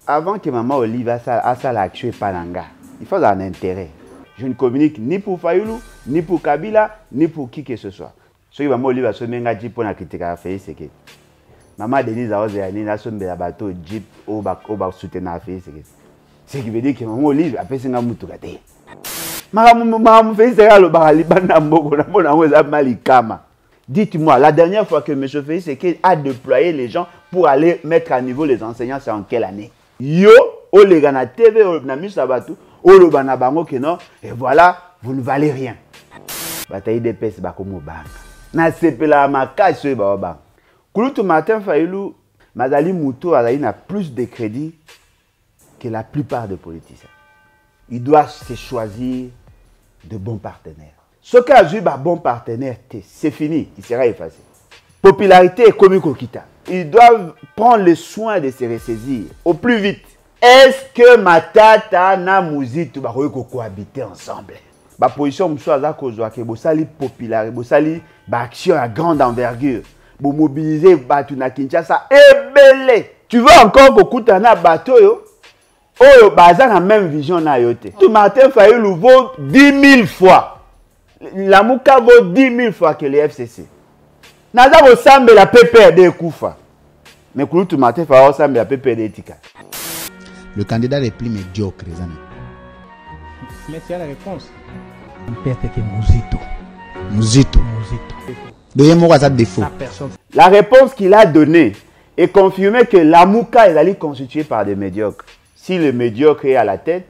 avant que maman Olive a ça l'action Pananga, il faut un intérêt. Je ne communique ni pour Fayoulou, ni pour Kabila, ni pour qui que ce soit. Ce que maman Olive a sonné un jeep pour la critique à faire, c'est que maman Denise a osé aller dans son bateau jeep au bas soutenir à faire, ce qui veut dire que maman Olive a fait un moutou gâté. Maman fait ça le baraliban mboko na mona malikama. Dites-moi, la dernière fois que M. Félix Tshisekedi a déployé les gens pour aller mettre à niveau les enseignants, c'est en quelle année? Yo, o le gana TV, o na misabatu, o le bana bango que non, et voilà, vous ne valez rien. Bataille de pes bakomo banga. Na sepela makaso ba banga. Kulutu Martin Fayulu, Mazali Mouto Azali n'a plus de crédit que la plupart des politiciens. Il doit se choisir de bons partenaires. Ce qu'a eu un bon partenaire, c'est fini, il sera effacé. Popularité et comique au kita. Ils doivent prendre le soin de se ressaisir au plus vite. Est-ce que Matata na Mouzito va cohabiter ensemble? La position de la popularité, action à grande envergure, pour mobiliser Batuna Kinshasa et belé. Tu veux encore que Koutana bateau? Oh, bazar la même vision na yote. Tout Martin Fayulu vaut 10 000 fois. La Mouka vaut 10 000 fois que le FCC. Naza ressemble la PPRD Koufa. Mais tout Martin Fayulu ressemble la PPRD Tika. Le candidat est plus médiocre, les amis. Mais c'est la réponse. Peut-être que Mouzito. Mouzito. Deuxième mot, ça défaut. La réponse qu'il a donnée est confirmée que la Mouka est allée constituée par des médiocres. Si le médiocre est à la tête,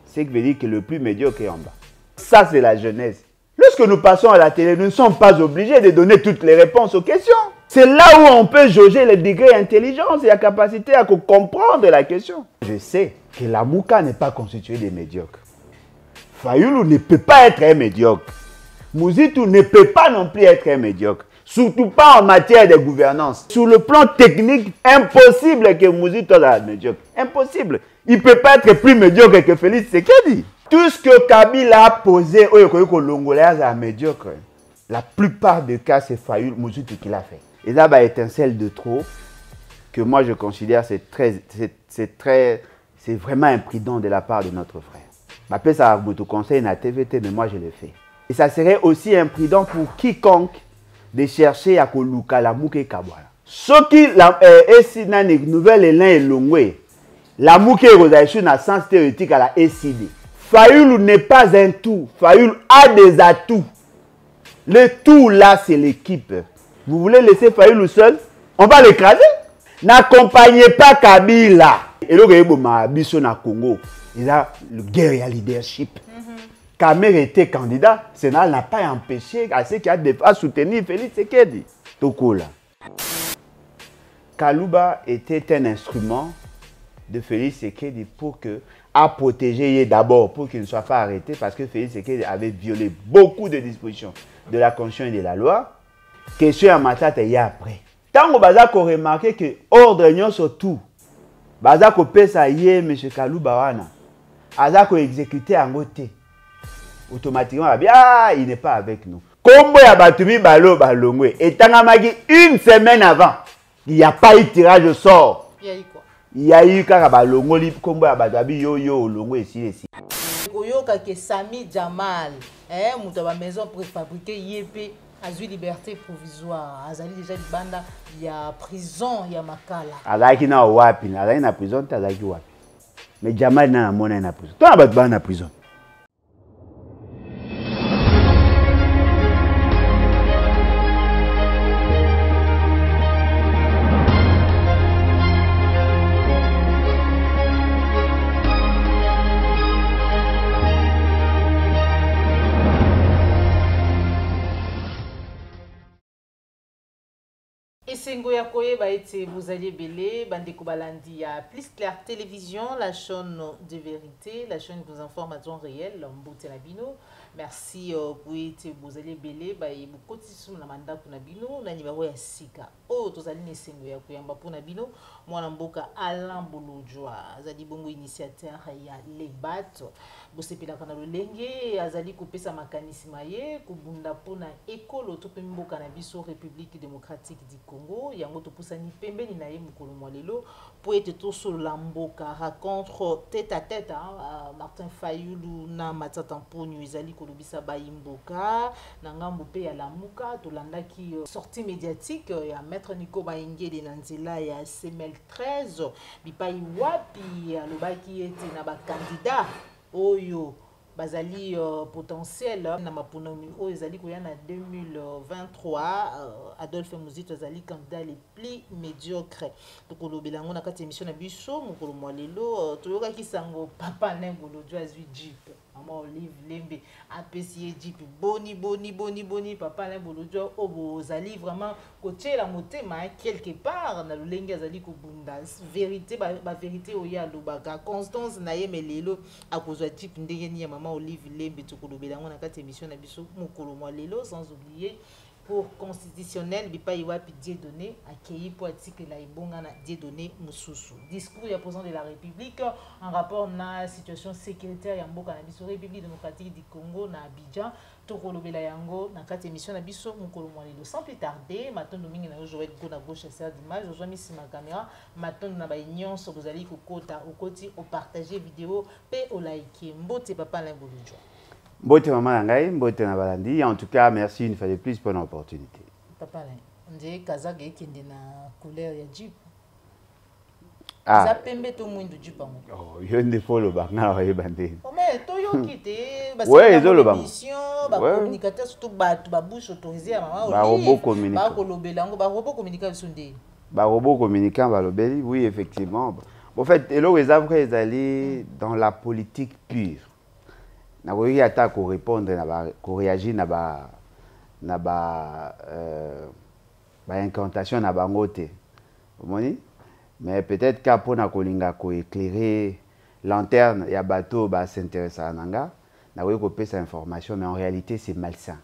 c'est que veut dire que le plus médiocre est en bas. Ça, c'est la jeunesse. Lorsque nous passons à la télé, nous ne sommes pas obligés de donner toutes les réponses aux questions. C'est là où on peut jauger le degré d'intelligence et la capacité à comprendre la question. Je sais que la Mouka n'est pas constituée des médiocres. Fayulu ne peut pas être un médiocre. Mouzitou ne peut pas non plus être un médiocre. Surtout pas en matière de gouvernance. Sur le plan technique, impossible que Mouzito soit médiocre. Impossible. Il ne peut pas être plus médiocre que Félix Tshisekedi. Tout ce que Kabila a posé, médiocre. La plupart des cas, c'est Fayulu Mouzito qui l'a fait. Et là, bah, étincelle de trop, que moi je considère c'est vraiment imprudent de la part de notre frère. Après ça, je te conseille na TVT, mais moi je l'ai fait. Et ça serait aussi imprudent pour quiconque de chercher à koluka la mouke kabwala. Ce qui est une nouvelle élan et longwe, la mouke rosaïchou n'a sens théorique à la SID. Fayulu n'est pas un tout. Fayulu a des atouts. Le tout là, c'est l'équipe. Vous voulez laisser Fayulu seul? On va l'écraser. N'accompagnez pas Kabila. Et là, il y a Congo. Il a le guerrier leadership. Kamer était candidat. Cela n'a pas empêché à ceux qui ont soutenu Félix Tshisekedi. Tokola. Kalouba était un instrument de Félix Tshisekedi pour que, à protéger d'abord, pour qu'il ne soit pas arrêté, parce que Félix Tshisekedi avait violé beaucoup de dispositions de la Constitution et de la loi. Question à Matata et après. Tant que Baza a remarqué que ordre n'y surtout, Baza a pesa yé M. Kalouba wana, Baza a exécuté en côté. Automatiquement, il n'est pas avec nous. Comme il y a battu Balo Balongwe, et Tangamagi une semaine avant, il n'y a pas eu tirage au sort. Il y a eu quoi? Il y a eu Karabalongo, comme il y a battu yo Longo ici. Koyoka que Sami Jamal, la maison préfabriquée, Yépe, a eu liberté provisoire. Azali déjà du banda, il y a prison, il y a Makala. Azali na wapi, Azali na prison, Azali wapi. Mais Jamal na mona na prison. Toi battu na prison. Esengo ya koyeba ete vous alliez belé, bandeko balandi ya Plus Clair Télévision, la chaîne de vérité, la chaîne qui vous informe à temps réel, Mbote Nabino. Merci pour ete vous alliez belé, ba e bukoti sum na manda pour Nabino, na numéro ya sika. Oh, tozali na esengo ya koyamba pour Nabino, mwana mboka Alain Bolojwa, azali bongo initiateur ya Lebato. Bosepela kana lolenge, azali kopesa makanisima ye, kubunda pona ekolo to pe mboka na biso République démocratique du Congo, ya yango topusani pembeni na ye mokolo mwa lelo po ete tosolola mboka rencontre tête à tête Martin Fayulu na Matata Mponyo ezali kolobisa bayi mboka na ngambo pe ya lamuka tolandaki sortie médiatique ya maître Nico Bayengele na nzela ya CML 13 bipai wapi alobaki ete na ba candidat oyo bazali potentiel na maponomi oyo ezali koya na 2023 Adolphe Muzito azali candidat les plus médiocres tokolobela ngo na kati émission na biso mokolo mwa lelo toyokaki sango papa Nengolo azwi Jeep Maman Olive Lembe apesi Jeep boni papa Nengolo obo zali vraiment côté la motema quelque part na lolenge azali kobunda vérité ba vérité oya lobaka Constance na ye melelo akozwa Jeep ndenge ni Maman Olive Lembe tokolobela ngo na kati émission na biso mokolo mwa lelo sans oublier pour constitutionnel bipai wapi Dieudonné accueilli pour article la ibonga na Dieudonné Mususu discours ya président de la République en rapport na situation sécuritaire ya mboka na biso République démocratique du Congo na Abidjan tokolobela yango na kati émission na biso mokolo mwa lelo sans plus tarder matondo mingi na Joël Go na gauche serre d'image ozwa misi ma caméra matondo na ba nyonso bozali kokota okoti o partager vidéo pe o like mbote papa Nengolo Mbote maman Ngai, mbote na balandi. En tout cas, merci une fois de plus pour l'opportunité. Papa, on dit Kazak qui est na couleur ya Jeep. Ah. Ça pembe to mwindu Jeep amo. Oh, yonde follow back na wa bande. Oh mais to yo kité parce ouais, ils ont le banc. Ba communicateur surtout ba bouche autorisée maman. Ba robot communicant. Ba kolobela ngo ba robot communicant sonde. Ba robot communicant ba lobeli, oui effectivement. En fait, elo les après ils allaient dans la politique pure. Na koyi ata ko répondre na ba ko réagir na ba incantation na bango te. Omoni? Mais peut-être qu'à pona kolinga ko éclairer lanterne ya bateau ba s'intéresser à nanga na koyi ko pesa information mais en réalité c'est malsain.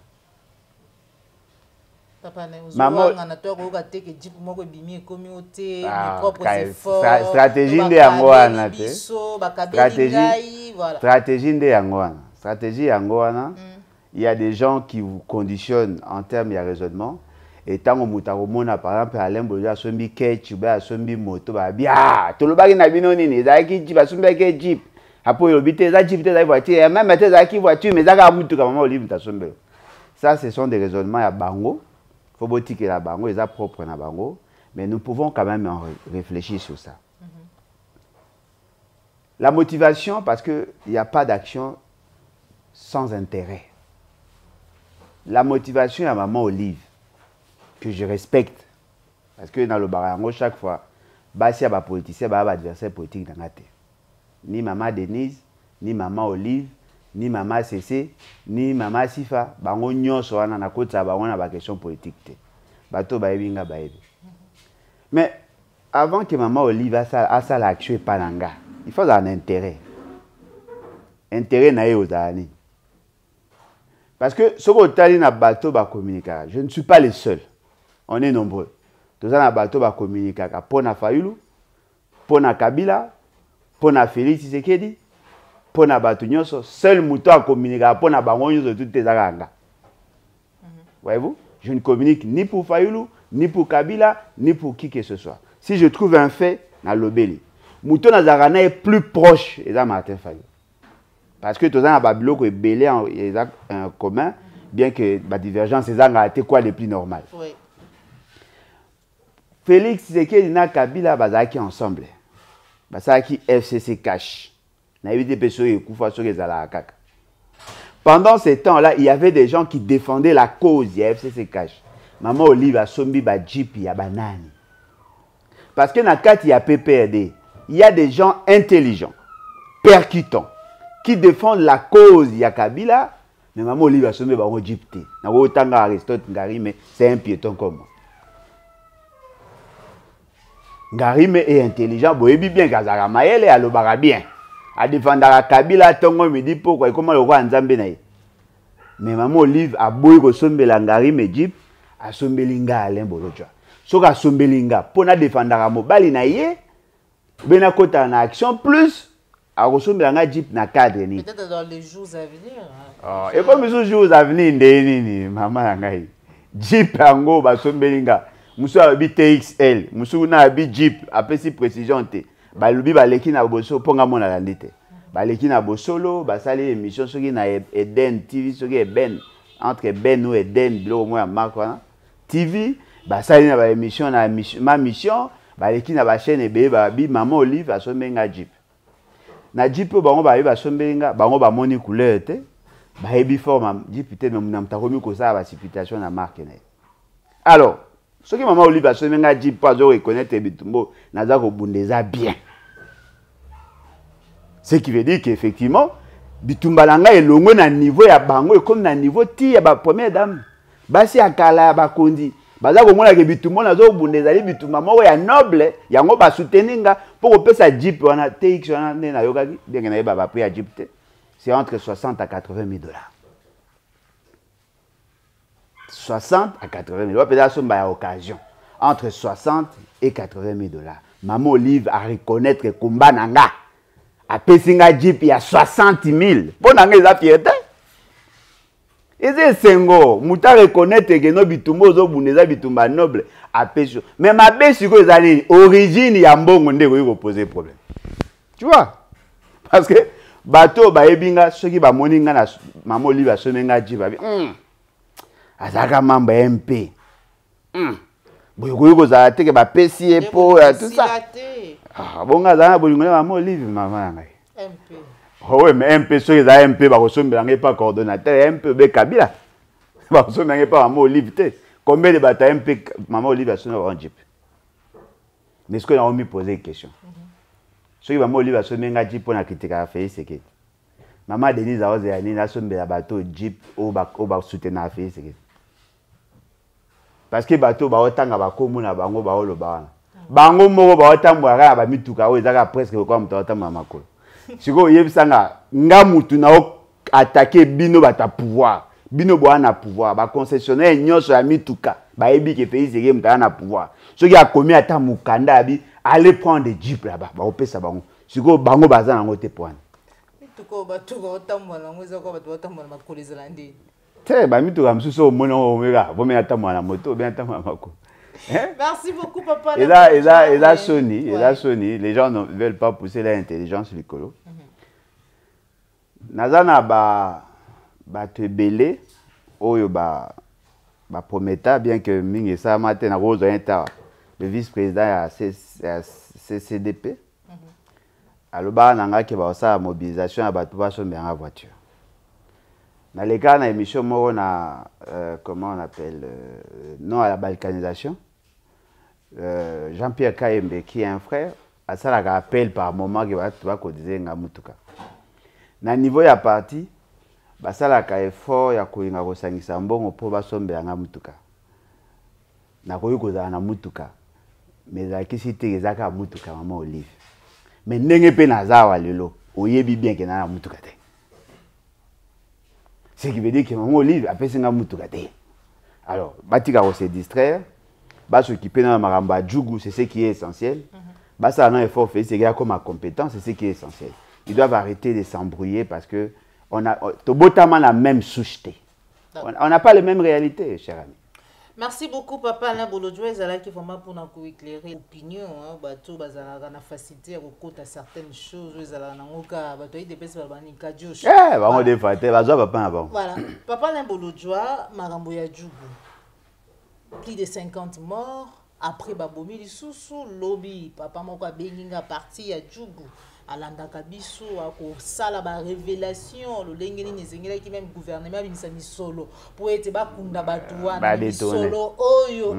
Papa maman na to ko ka teke Jeep moko bimi komi ote mes propres efforts stratégie de yango wana te stratégie de yango wana stratégie yango wana il y a des gens qui vous conditionnent en termes de raisonnement et tant que mutaro mona par exemple Alain Bolja sombi ketch ba sombi moto ba bia to lobaki na bino nini zaki Jeep sombi ke Jeep apo lobite za Jeep te za voiture même te za ki voiture mais za ka mutuka maman Olive ta sombe ça ce sont des raisonnements ya bango faut botti que la bango est propre na bango mais nous pouvons quand même réfléchir sur ça. La motivation parce que il n'y a pas d'action sans intérêt. La motivation à maman Olive que je respecte parce que dans le barango chaque fois basi ba politicien ba adversaire politique dans la tête. Ni maman Denise, ni maman Olive, ni maman CC, ni maman Sifa, bango nyonso wana na kota bango na ba question politique te. Bato ba ebinga ba ebi. Mais avant que maman Olive a ça l'action pananga, il faut un intérêt. Intérêt na yozani. Parce que ce que tali na bato ba communiquer, je ne suis pas le seul. On est nombreux. Tous na bato ba communiquer pona Fayulu, pona Kabila, pona Félix Tshisekedi, pona bato nyonso, seul mouton à communiquer pona bango nyonso tout tes aranga. Voyez-vous? Je ne communique ni pour Fayulu, ni pour Kabila, ni pour qui que ce soit. Si je trouve un fait, na lobeli. Mouton Nazarana est plus proche de Martin Fayulu. Parce que tous les Babiloko est belé en commun, bien que la divergence a été quoi le plus normal. Oui. Félix Tshisekedi na Kabila bazaki ensemble. Bazaki FCC cash. Na évité personne kufa sur les alakaka. Pendant ces temps-là, il y avait des gens qui défendaient la cause de FCC cash. Maman Olive a sombi ba Jeep ya banani. Parce que dans le cas il y a PPRD, il y a des gens intelligents, percutants, qui défendent la cause de Kabila, mais maman Olive a sombi ba Jeep te. Na wotanga Aristote Ngari, mais c'est un piéton comme moi. Ngari est intelligent, boyebi bien Kazara Maele alobara bien. A défendre la Kabila tongo me dit pourquoi comment le roi Nzambe na ye. Mais maman Olive a boyi ko sombela Ngari me Jeep a sombelinga Alain Bolojwa. Soka sombelinga pona défendre la mobali na ye bena kota na action plus a sombelanga Jeep na cadre ni. Peut-être dans les jours à venir. Ah, et comme les jours à venir ndeni ni maman ngai. Jeep ango ba sombelinga. musu abi TXL musu na abi Jeep apesi précision te balobi baleki na boso ponga mona landi te baleki na bosolo basali émission soki na Eden TV soki Eben entre Ben ou Eden bilo mo ya marque wana TV basali na ba émission na ma mission baleki na ba chaîne ebe babi Maman Olive asombenga Jeep na Jeep bango ba yeba sombenga bango ba moni couleur te ba yebi forme Jeep te même na mtakomi ko sa ba precipitation na marque na alors ce que Maman Olive asombenga Jeep pas zo reconnaître bitumbo naza ko bundeza bien ce qui veut dire qu'effectivement bitumbalanga elongo na niveau ya bango et comme na niveau ti ya ba première dame basi akala ba kondi baza komona ke bitumbo nazo bundeza li bitumba moko ya noble yango ba souteninga pour kopesa Jeep wana TX wana ne na yokaki bien na yeba ba prix ya Jeep te c'est entre 60 à 80 000 $. 60 à 80 000 $. Peut-être somba ya occasion entre 60 et 80 000 $. Maman Olive à reconnaître que combat nanga a pesinga Jeep ya 60 000 pour nanga eza fierté. Eze sengo muta reconnaître que no bitumbo zo buneza bitumba noble a peso. Mais ma besi ko ezali origine ya mbongo ndeko yiko poser problème. Tu vois? Parce que bato ba ebinga soki ba moninga na Maman Olive asomenga Jeep abi. Azaka mamba MP. Boyo ko za te ke ba pesi epo tout ça. Ah bon ngaza bolingo na Maman Olive maman ngai. MP. Oh oui, mais MP, ceux qui ont MP, ils pas coordonnateur, MP, ils Kabila. Ils ne pas Maman Olive. Combien de batailles MP, Maman Olive a sonné un Jeep? Mais est-ce qu'on a mis poser une question? Ceux qui Maman Olive a sonné un Jeep pour la critique à faire, c'est que Maman Denise a osé aller dans un bateau Jeep au soutenir à faire, c'est que parce que bateau, autant que bateau, na bango baolo bana. Bango moko baotambo aka ba mituka o ezaka presque comme totambo makolo. Siko yebisanga nga mutu na attaquer bino bata pouvoir bino boana pouvoir ba concessionnaire nyonso ya mituka ba yebi ke pays zeke mutana na pouvoir soki akomi ata mukanda abi aller prendre des jeep là-bas ba opesa bango siko bango baza nango te poane mituka batuka otambo na ngo ezako batu otambo na makolo ezalandi te ba mituka msuso omona omega bomi atambo na moto bien atambo na makolo. Merci beaucoup, papa. Et là, Sony, les gens ne veulent pas pousser l'intelligence l'écolo. Nazana ba te belé, oyo ba prometa bien que mingi sa matin na rose inter le vice-président à CCDP. Alors ba nanga ke ba sa mobilisation à batu ba so en voiture. Na les cas na émission moko na comment on appelle non à la balkanisation. Jean-Pierre Kayembe qui est un frère a ça la rappel par moment que va cotiser nga mutuka na niveau ya parti ba ça la ka effort ya koinga ko sangisa mbongo po ba sombe nga mutuka na koyi ko za na mutuka mais za kisite ezaka mutuka Maman Olive mais ndenge pe na za wa lelo oyebi bien que na mutuka te ce qui veut dire que Maman Olive a pesi nga mutuka te alors batika ko se distraire va s'occuper dans la maramba djougou, c'est ce qui est essentiel. Bah ça a un effort fait, c'est comme ma compétence, c'est ce qui est essentiel. Ils doivent arrêter de s'embrouiller parce que on a totalement la même soucheté. On n'a pas les mêmes réalités, cher ami. Merci beaucoup, papa Alain Bolodjo. Ezala qui vraiment pour nous éclairer l'opinion. Bateau bazala na facilité à côté certaines choses. Ezala na ngoka bateau il dépêche balbani kadioche. Eh, bah on défaite, bazo papa avant. Voilà, papa Alain Bolodjo, marambo ya djougou. Plus de 50 morts après babomi lisusu lobby papa moko benginga parti ya djougou alandaka biso ako sala ba révélation lo lengeni nezengela ki même gouvernement bimisa misolo pour être bakunda batuana solo oyo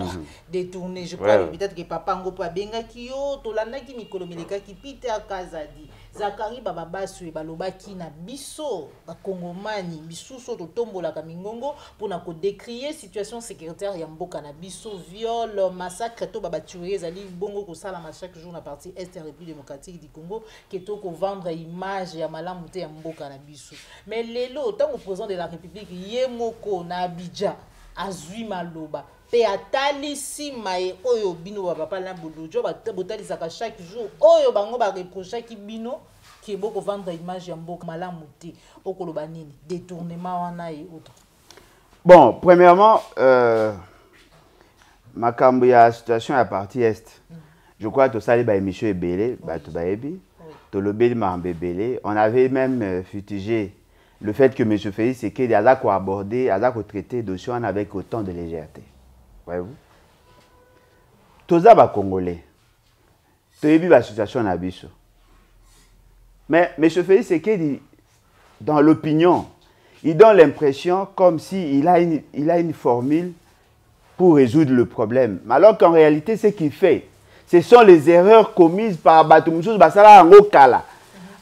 détourner je crois peut-être que papa ngo pa bengaki yo to landaki mikolo meleka ki Peter Kazadi Zakari baba basu balobaki na biso ba kongomani bisuso to tombola ka mingongo pour na ko décrier situation sécuritaire ya mboka na biso viol massacre to baba tuer zali bongo ko sala chaque jour na partie est République démocratique du Congo que to ko vendre image ya malamu te ya mboka na biso mais lelo tant au président de la République yemoko na Abidjan azui maloba pe atalisi mai oyo bino ba papa na Bolodjo botalisaka chaque jour oyo bango ba reprocher ki bino ki boko vendre image ya mboka malamu te okoloba nini détournement wana et autres. Bon, premièrement Makambo ya situation à partie est. Je crois que ça les ba émission est belé, ba to ba ebi. To le beli mambe belé. On avait même fustigé le fait que M. Félix Tshisekedi a abordé, a traité le dossier avec autant de légèreté. Voyez-vous? Toza ba Congolais. To ebi ba situation na biso. Mais M. Félix Tshisekedi, dans l'opinion, il donne l'impression comme s'il a une formule pour résoudre le problème. Alors qu'en réalité, ce qu'il fait, ce sont les erreurs commises par Batumoussous Basala Ngokala.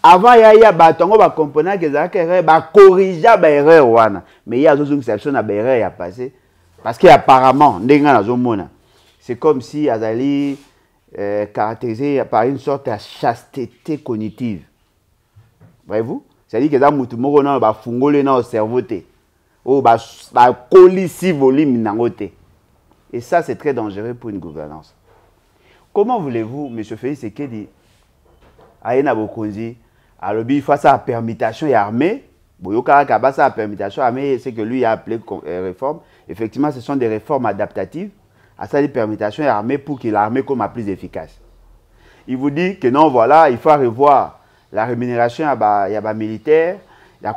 Avant, il y a Batongo, ba comprenant que ça erreur, ba corriger ba erreur wana. Mais il y a d'autres exceptions à erreur a passé parce qu'apparemment, c'est comme si Azali caractérisé par une sorte de chasteté cognitive. Voyez-vous? C'est-à-dire que dans le monde, on va fungole dans le cerveau, ou va coller si volume dans le. Et ça, c'est très dangereux pour une gouvernance. Comment voulez-vous, M. Félix Tshisekedi, Aïna Bokonzi, à l'objet face à la permutation et armée, Boyoka Kabasa la permutation armée, c'est que lui a appelé réforme. Effectivement, ce sont des réformes adaptatives à ça, les permutations et armée pour que l'armée soit plus efficace. Il vous dit que non, voilà, il faut revoir la rémunération à des militaires, il y a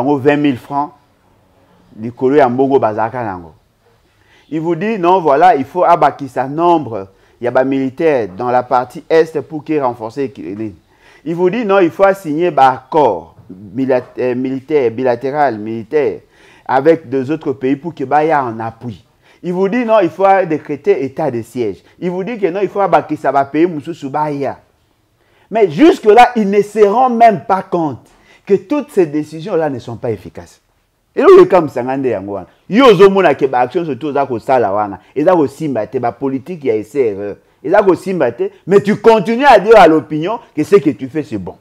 20 000 francs, il vous dit non, voilà, il faut abattre ce nombre, il y a des militaires dans la partie est pour qu'ils renforcent. Il vous dit non, il faut signer un accord militaire, bilatéral, militaire, avec deux autres pays pour qu'il y ait un appui. Il vous dit non, il faut décréter état de siège. Il vous dit que non, il faut abattre ça va payer Moussou Soubaya. Mais jusque-là, ils ne se rendent même pas compte que toutes ces décisions-là ne sont pas efficaces. Et là, il y a comme ça, il y a des actions surtout dans le Salawana. Et là, aussi, la politique, il y a des erreurs. Et là, aussi, mais tu continues à dire à l'opinion que ce que tu fais, c'est bon.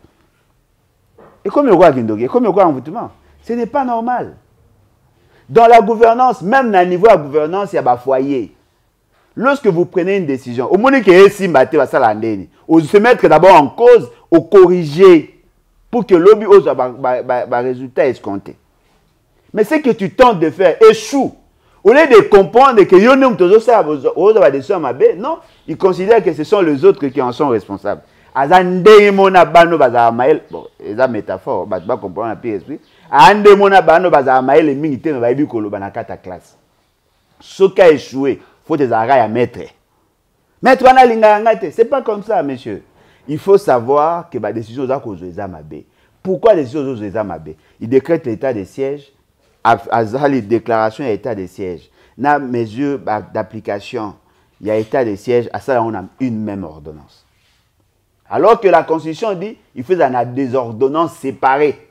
Et comme il y a quoi envoûtement, ce n'est pas normal. Dans la gouvernance, même à niveau de la gouvernance, il y a des foyers. Lorsque vous prenez une décision, au moment que vous se mettre d'abord en cause, au corriger, pour que l'objet ose un résultat escompté. Mais ce que tu tentes de faire échoue. Au lieu de comprendre que non, ils considèrent que ce sont les autres qui en sont responsables. Bon, c'est une métaphore, je ne vais pas comprendre la pire esprit. Ce qui a échoué, il faut des arrêts à mettre. Mettre en ligne, c'est pas comme ça, monsieur. Il faut savoir que la décision est Mabé. Pourquoi la décision est Mabé? Il décrète l'état de siège, les déclarations d'état de siège. Dans les mesures d'application, il y a état de siège, à ça on a une même ordonnance. Alors que la Constitution dit qu'il faut des ordonnances séparées.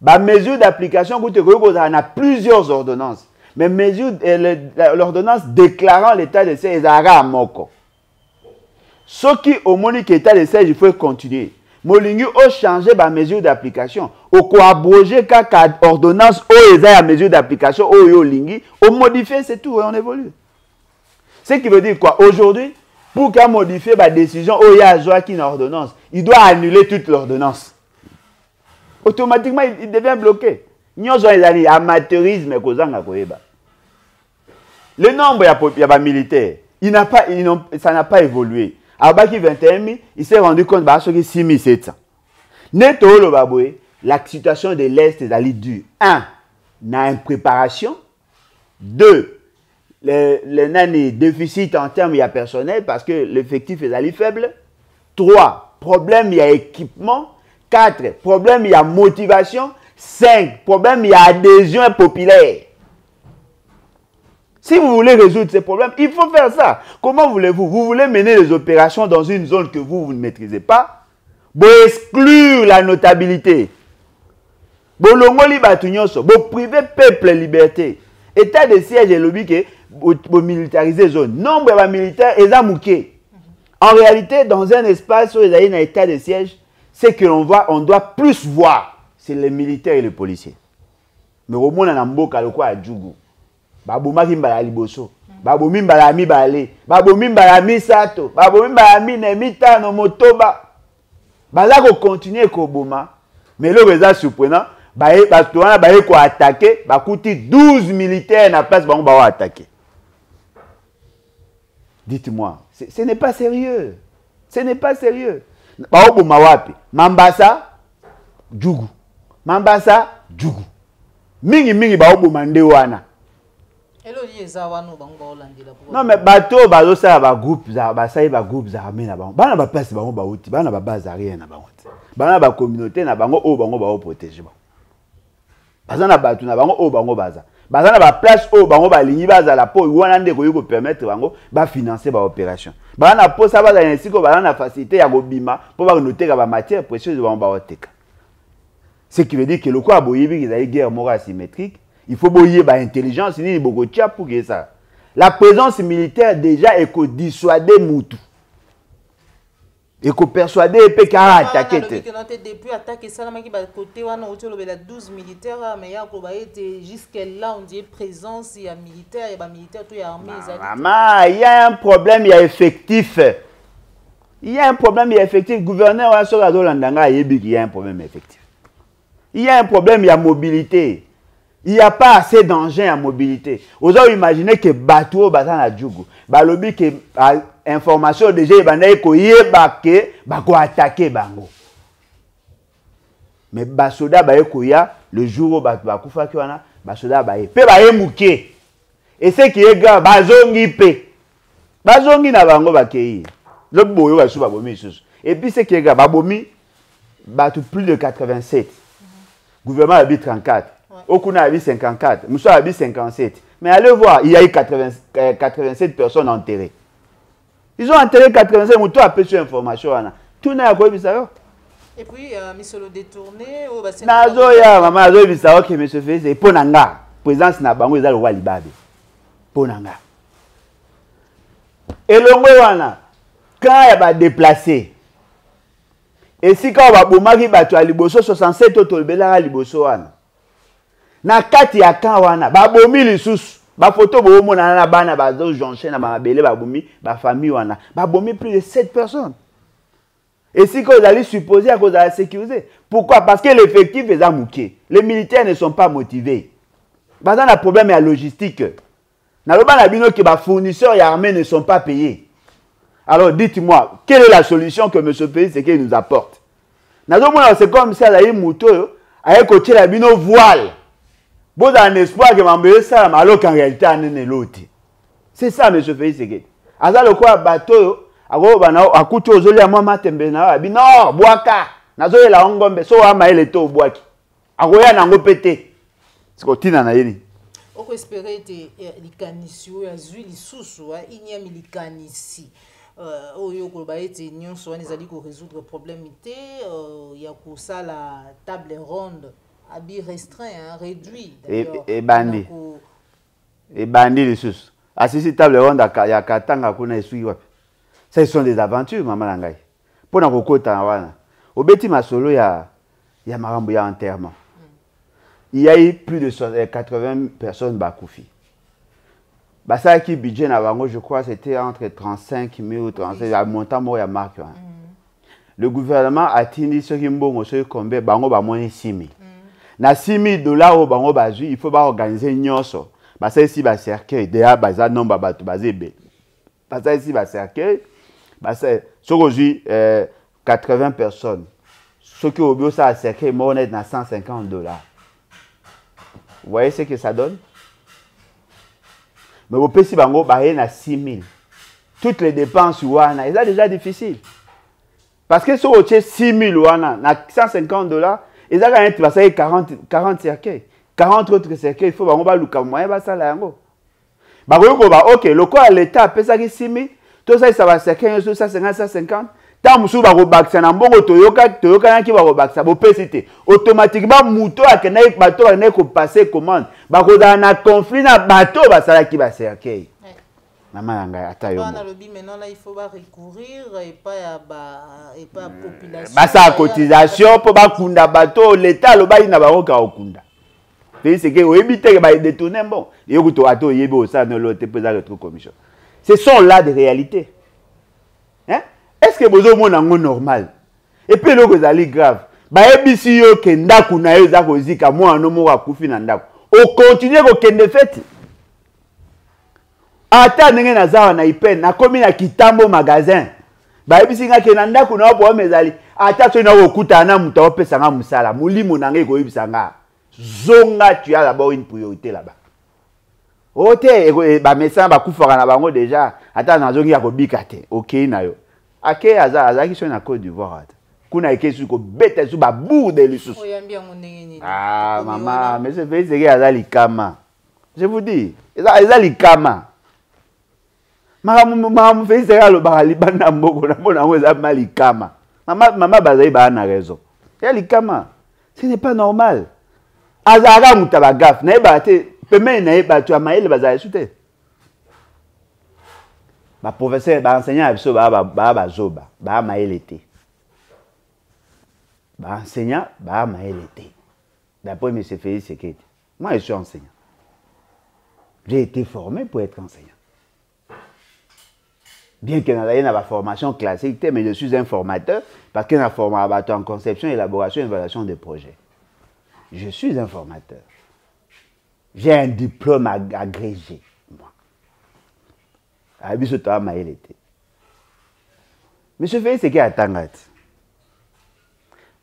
La mesure d'application, on a plusieurs ordonnances. Mais l'ordonnance déclarant l'état de siège est à Moko. Ce qui au moment où l'état de siège, il faut continuer. Molingu a changé la mesure d'application. Au quoi abroger quand ordonnance ou la mesure d'application ou lingi, on modifie, c'est tout et on évolue. Ce qui veut dire quoi? Aujourd'hui, pour qu'on modifie la décision ou il y a une ordonnance, il doit annuler toute l'ordonnance. Automatiquement, il devient bloqué. Nous avons des amateurisme. Le nombre de militaires, ça n'a pas évolué. À Baki 21 000, il s'est rendu compte que 6 700. La situation de l'Est est dure. 1. Il y a une préparation. 2. Le déficit en termes de personnel parce que l'effectif est faible. 3. Problème, il y a équipement. 4. Problème, il y a motivation. 5. Problème, il y a adhésion populaire. Si vous voulez résoudre ces problèmes, il faut faire ça. Comment voulez-vous? Vous voulez mener les opérations dans une zone que vous ne maîtrisez pas? Vous exclure la notabilité. Vous priver peuple liberté. État de siège et lobby que vous militariser la zone. Nombre de militaires est amouqué. En réalité, dans un espace où il y a un état de siège, c'est que on doit plus voir, c'est les militaires et les policiers. Mais au moins, on a un beau à Djougou. Baboma kimbala liboso. Babomi mbala mibale. Babomi mbala misato. Babomi mbala mine mitano motoba. Bazako continuer koboma. Mais le résultat surprenant, parce qu'on a attaqué, bakuti 12 militaires na place ba attaquer. Dites-moi, ce n'est pas sérieux. Ce n'est pas sérieux. Baobo mawapi, Mambasa, Djougou. Mambasa, Djougou. Mingi baobo mande wana. Non mais bateau bazo ça ba groupe za ba ça ba groupe za amena ba. Bana ba place bango ba uti, bana ba base rien na bango. Bana ba communauté na bango o bango ba protéger ba. Bazana batu na bango o bango baza. Bazana ba place o bango ba lingi baza la po wana ndeko yiko permettre bango ba financer ba opération. Bana po ça baza ainsi ko bana facilité ya gobima po ba noter ba matière précieuse bango ba oteka. Ce qui veut dire que le quoi boyebi qu'ils aient guerre morale asymétrique, il faut boyer ba intelligence ni boko tia pour que ça. La présence militaire déjà est que dissuader Moutou. Et que persuader et que attaquer. Depuis attaquer ça, côté on a 12 militaires, mais jusque là on dit présence, il y a militaire, il y a militaire, tout est armé. Maman, il y a un problème, il y a effectif. Il y a un problème, il y a effectif. Gouverneur a sur la Dolandanga, il y a un problème effectif. Il y a un problème, il y a mobilité. Il n'y a pas assez d'engins à mobilité. Vous avez imaginé que bateau batan à Djougou. Balobi que information déjà il ko yebake bako attaquer bango. Mais basoda ba ekoya le jour où bakufa ki wana basoda ba e pe ba emuke. Et ce qui est grave bazongi pe. Bazongi na bango bakei. Le boyo ba suba bomi susu. Et puis ce qui est grave babomi batu plus de 87. Gouvernement habite 34. Okuna a 54, Moussa a 57. Mais allez voir, il y a eu 87 personnes enterrées. Ils ont enterré 87, Moussa a peu sur information. Tout n'a pas vu ça. Et puis, monsieur le détourné, Nazoya, maman, Nazo Bissao qui me se fait, c'est Ponanga. Présence n'a pas eu le roi Libabe. Ponanga. Et le Mouana, quand il va déplacer, et si quand on va boumari batu à Liboso, 67 autres, le Bélara Liboso, na kati ya kawana ba bomi lisusu ba photo bo mona na bana ba zo jonche na ba bele ba bomi ba famille wana ba bomi plus de 7 personnes. Et si vous allez supposer à cause de la sécurité, pourquoi? Parce que l'effectif est amouqué. Les militaires ne sont pas motivés. Parce que le problème est la logistique. Na loba na bino que ba fournisseurs et armées ne sont pas payés. Alors dites-moi, quelle est la solution que monsieur pays c'est qu'il nous apporte? Na zo mona c'est comme ça la moto avec côté la bino voile. Vous avez un espoir que m'embêter ça, alors qu'en réalité, on est l'autre. C'est ça, monsieur Félix Seguet. Aza le quoi bateau, à couteau aux olives à moi matembe na, non, boaka, nazo la ongombe, so ama ele to boaki. Agoya nango pété. C'est quoi tina na yeni? On peut espérer que les canisio, les huiles sous, il n'y a mis les canissi. Oyo koloba ete nyonso wana ezali ko résoudre problème ité, il y a pour ça la table ronde. Habit restreint, hein, réduit. Et bandit. Et bandit les sous. Assisi table ronde à ya katanga kuna esui wapi. Ça sont des aventures maman langai. Pona kokota wana. Obeti masolo ya marambo ya enterrement. Il y a eu plus de 80 personnes bakoufi. Bah ça qui budget na bango je crois c'était entre 35 000 ou 35 000 montant mort ya marque. Le gouvernement a tenu ce qui mbongo ce combien bango ba moni 6 000. Na 6 000 $, au bango bazui, il faut pas organiser nyonso. Basa ici ba cercueil, déjà baza nomba batu bazebe. Basa ici ba cercueil, basa sokoji 80 personnes. Ce qui au bio ça cercueil monnaie na $150. Vous voyez ce que ça donne? Mais au PC bango baé na 6 000. Toutes les dépenses wana, c'est déjà difficile. Parce que sur au 6 000 wana na $150. Et ça, quand tu 40 cercueils, 40 autres cercueils, il faut que tu moyen ça là. Ok, le quoi l'État a payé ça 6 000, tout ça, ça va cercueil, ça 50. Tant que tu vas na mbongo toyoka ki ba robaksa bo pesité. Automatiquement muto akena bateau na ko passer commande. Ba ko na conflit na bateau ba sala ki ba cercueil. Maman yanga ata yo. Maintenant là il faut recourir et pas population. Bah ça cotisation pour ba kunda bateau l'État lo ba ina ba roka okunda. C'est que éviter ba détourner bon. Yo kuto ato yebo ça no lote pesa le truc commission. Ce sont là des réalités. Hein? Est-ce que vous avez un normal? Et puis le que grave. Ba ebisi yo ke ndaku na yo za kozika mo anomo wa kufi na ndaku. O continue ko kende fete. ata ndenge naza na ipen nakomi na kitambo magasin bayebisinga ke na ndako na po mezali ata so na okuta na muto opesa nga musala mulimo na ngai koyebisa nga zonga tu as d'abord une priorité là-bas. Ote ba médecin ba kufaka na bango déjà ata na zongi ya kobika te OK na yo ake azaki so na Côte d'Ivoire ata kuna ekesu ko beta su ba bourde lisusu oyambi yango ndenge nini maman mais c'est fait que azali kama je vous dis azali kama maman fait que lo ba libanda mboko na mona ngo ezali malikama maman bazali ba na raison ya likama ce n'est pas normal azara mutaba gaf na eba te peme na eba tu amaele bazali sute ba professeur ba enseignant biso ba zoba ba maele te ba enseignant ba maele te d'après M. Félix Sekedi moi je suis enseignant j'ai été formé pour être enseignant bien que dans la formation classique mais je suis un formateur parce que je suis formateur en conception, élaboration et évaluation des projets. Je suis un formateur. J'ai un diplôme agrégé, moi. Monsieur Félix, c'est qui a tangat?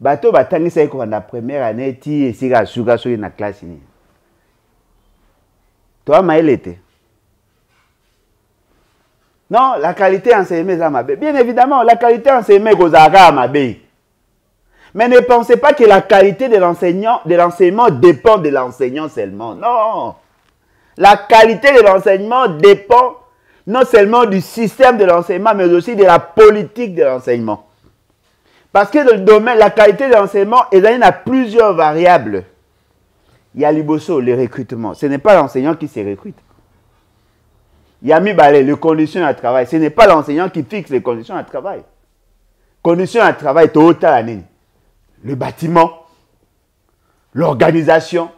Bateau batangi c'est quoi la première année ti et si la suga sur une classe ni. Toi maïl était. Non, la qualité enseignée est ma bé. Bien évidemment, la qualité enseignée est ma bé. Mais ne pensez pas que la qualité de l'enseignement dépend de l'enseignant seulement. Non. La qualité de l'enseignement dépend non seulement du système de l'enseignement, mais aussi de la politique de l'enseignement. Parce que dans le domaine, la qualité de l'enseignement, il y a plusieurs variables. Il y a l'IBOSO, le recrutement. Ce n'est pas l'enseignant qui se recrute. Il y a mis les conditions de travail. Ce n'est pas l'enseignant qui fixe les conditions de travail. Conditions de travail, le bâtiment, l'organisation.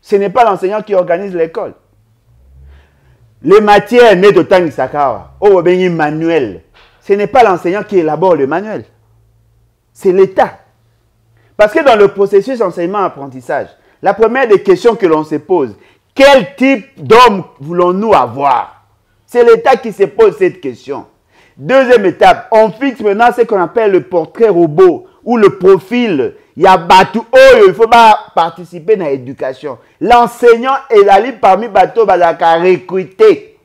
Ce n'est pas l'enseignant qui organise l'école. Les matières nées de Tangi Sakawa, au manuel. Ce n'est pas l'enseignant qui élabore le manuel. C'est l'État. Parce que dans le processus enseignement-apprentissage, la première des questions que l'on se pose, quel type d'homme voulons-nous avoir? C'est l'État qui se pose cette question. Deuxième étape, on fixe maintenant ce qu'on appelle le portrait robot ou le profil. Il y a Batou, il faut pas participer dans l'éducation. L'enseignant est là parmi Batou Bazaka recruté.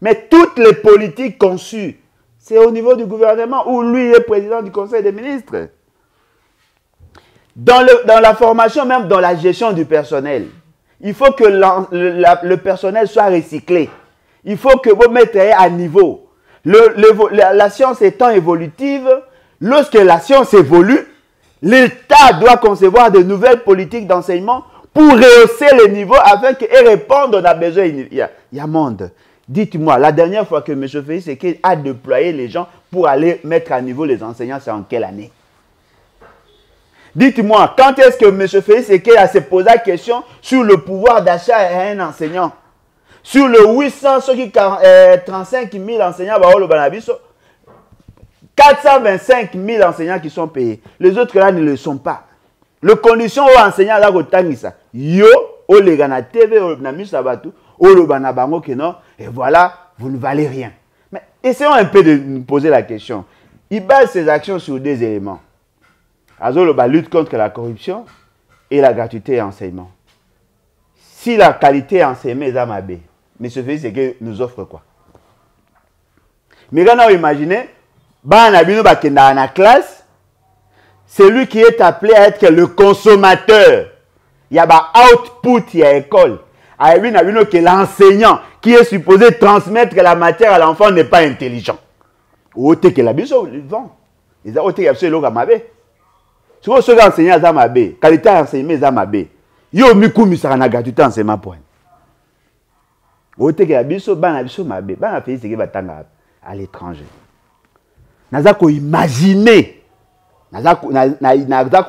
Mais toutes les politiques conçues, c'est au niveau du gouvernement où lui est président du Conseil des ministres. Dans la formation, même dans la gestion du personnel, il faut que le personnel soit recyclé. Il faut que vous mettiez à niveau. La science étant évolutive, lorsque la science évolue, l'État doit concevoir de nouvelles politiques d'enseignement pour rehausser le niveau afin qu'elle réponde à besoin. Il y a monde. Dites-moi, la dernière fois que M. Félix a déployé les gens pour aller mettre à niveau les enseignants, c'est en quelle année? Dites-moi, quand est-ce que M. Félix a se posé la question sur le pouvoir d'achat à un enseignant? Sur le 835 000 enseignants, 425 000 enseignants qui sont payés. Les autres là ne le sont pas. Les conditions aux enseignants là, yo, au legana TV, au namusabatu, au lobana bango que non, et voilà, vous ne valez rien. Mais essayons un peu de nous poser la question. Il base ses actions sur deux éléments. Azolo ba lutte contre la corruption et la gratuité enseignement. Si la qualité enseignement est à ma baie, M. Félix Sekedi nous offre quoi? Mais quand on imagine, dans la classe, c'est lui qui est appelé à être le consommateur. Il y a un output, il y a l'école. Que l'enseignant qui est supposé transmettre la matière à l'enfant n'est pas intelligent. Ou que la biso, ils vont. Ils ont été absolument à ma baie. Si vous êtes enseignant à ma baie, qualité enseignement à ma baie, yo miku misara gratuité enseignement point. Ote ke biso bana biso mabe bana Félix Sekedi batanga à l'étranger. Naza ko imaginer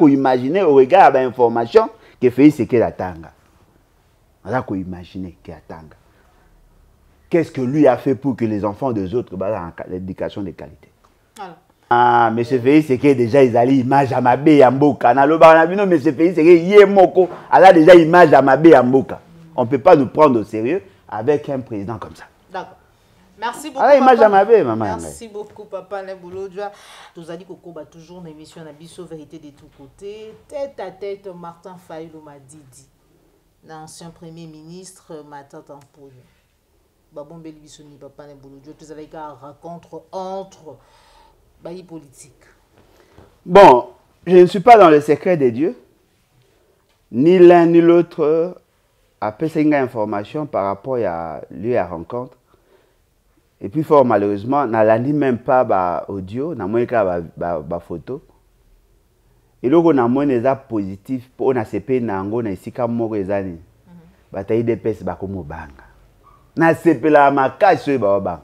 imaginer au regard de l'information que Félix Sekedi atanga. Naza ko imaginer que atanga. Qu'est-ce que lui a fait pour que les enfants des autres aient l'éducation de qualité? Voilà. Ah, M. Félix Sekedi déjà ils allaient image à Mabe Yamboka. Na lo bana bino M. Félix Sekedi yemoko, ala déjà image à Mabe Yamboka. On ne peut pas nous prendre au sérieux avec un président comme ça. D'accord. Merci beaucoup. Merci beaucoup, Papa Bolodjoa. Nous allons toujours une émission de Bisso Vérité de tous côtés. Tête à tête, Martin Fayulu Madidi, l'ancien premier ministre Matata Mpoyo. Babon Belbissoni, Papa Bolodjoa, tous avec un rencontre entre les politiques. Bon, je ne suis pas dans le secret des dieux. Ni l'un ni l'autre a fait une information par rapport à lui à rencontre. Et puis, fort malheureusement, n'a même pas audio, n'a moins qu'à photo. Et là, on a moins des positifs pour on a CP nango na ici comme morezani. Bataille des pes ba comme banga. Na CP la makache ba ba.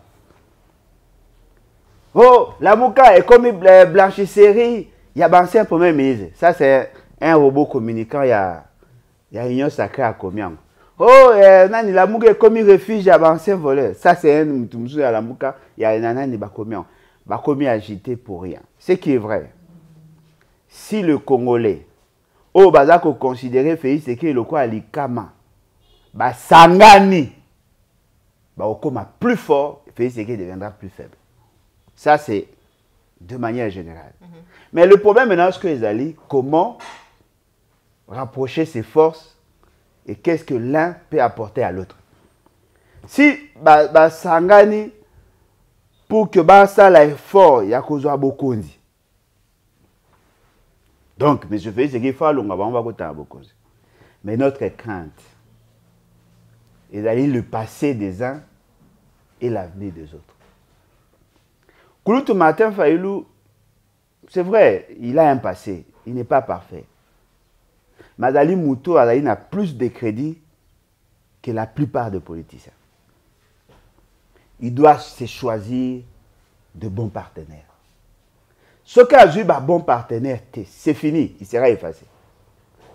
Oh, la mouka est comme blanchisserie. Il y a ancien premier ministre. Ça c'est un robot communicant. Il y a union sacrée à combien. Oh, nani la mouka est comme refuge à ancien voleur. Ça c'est un mutumsu à la mouka. Il y a un nani bakomian. Bakomi agité pour rien. Ce qui est vrai. Si le Congolais, au bazako considéré Félix c'est que le quoi alikama, ba sangani, ba okoma plus fort, Félix c'est deviendra plus faible. Ça c'est de manière générale. Mais le problème maintenant c'est que les alliés, comment rapprocher ses forces et qu'est-ce que l'un peut apporter à l'autre. Si ba sangani pour que ba ça l'effort, il y a cause à beaucoup dit. Donc, M. Félix, c'est qu'il faut beaucoup. Mais notre crainte est d'aller le passé des uns et l'avenir des autres. Kouloutou Martin Fayulu, c'est vrai, il a un passé, il n'est pas parfait. Madali Mouto n'a plus de crédit que la plupart des politiciens. Il doit se choisir de bons partenaires. Ce qu'a eu un bon partenaire, c'est fini, il sera effacé.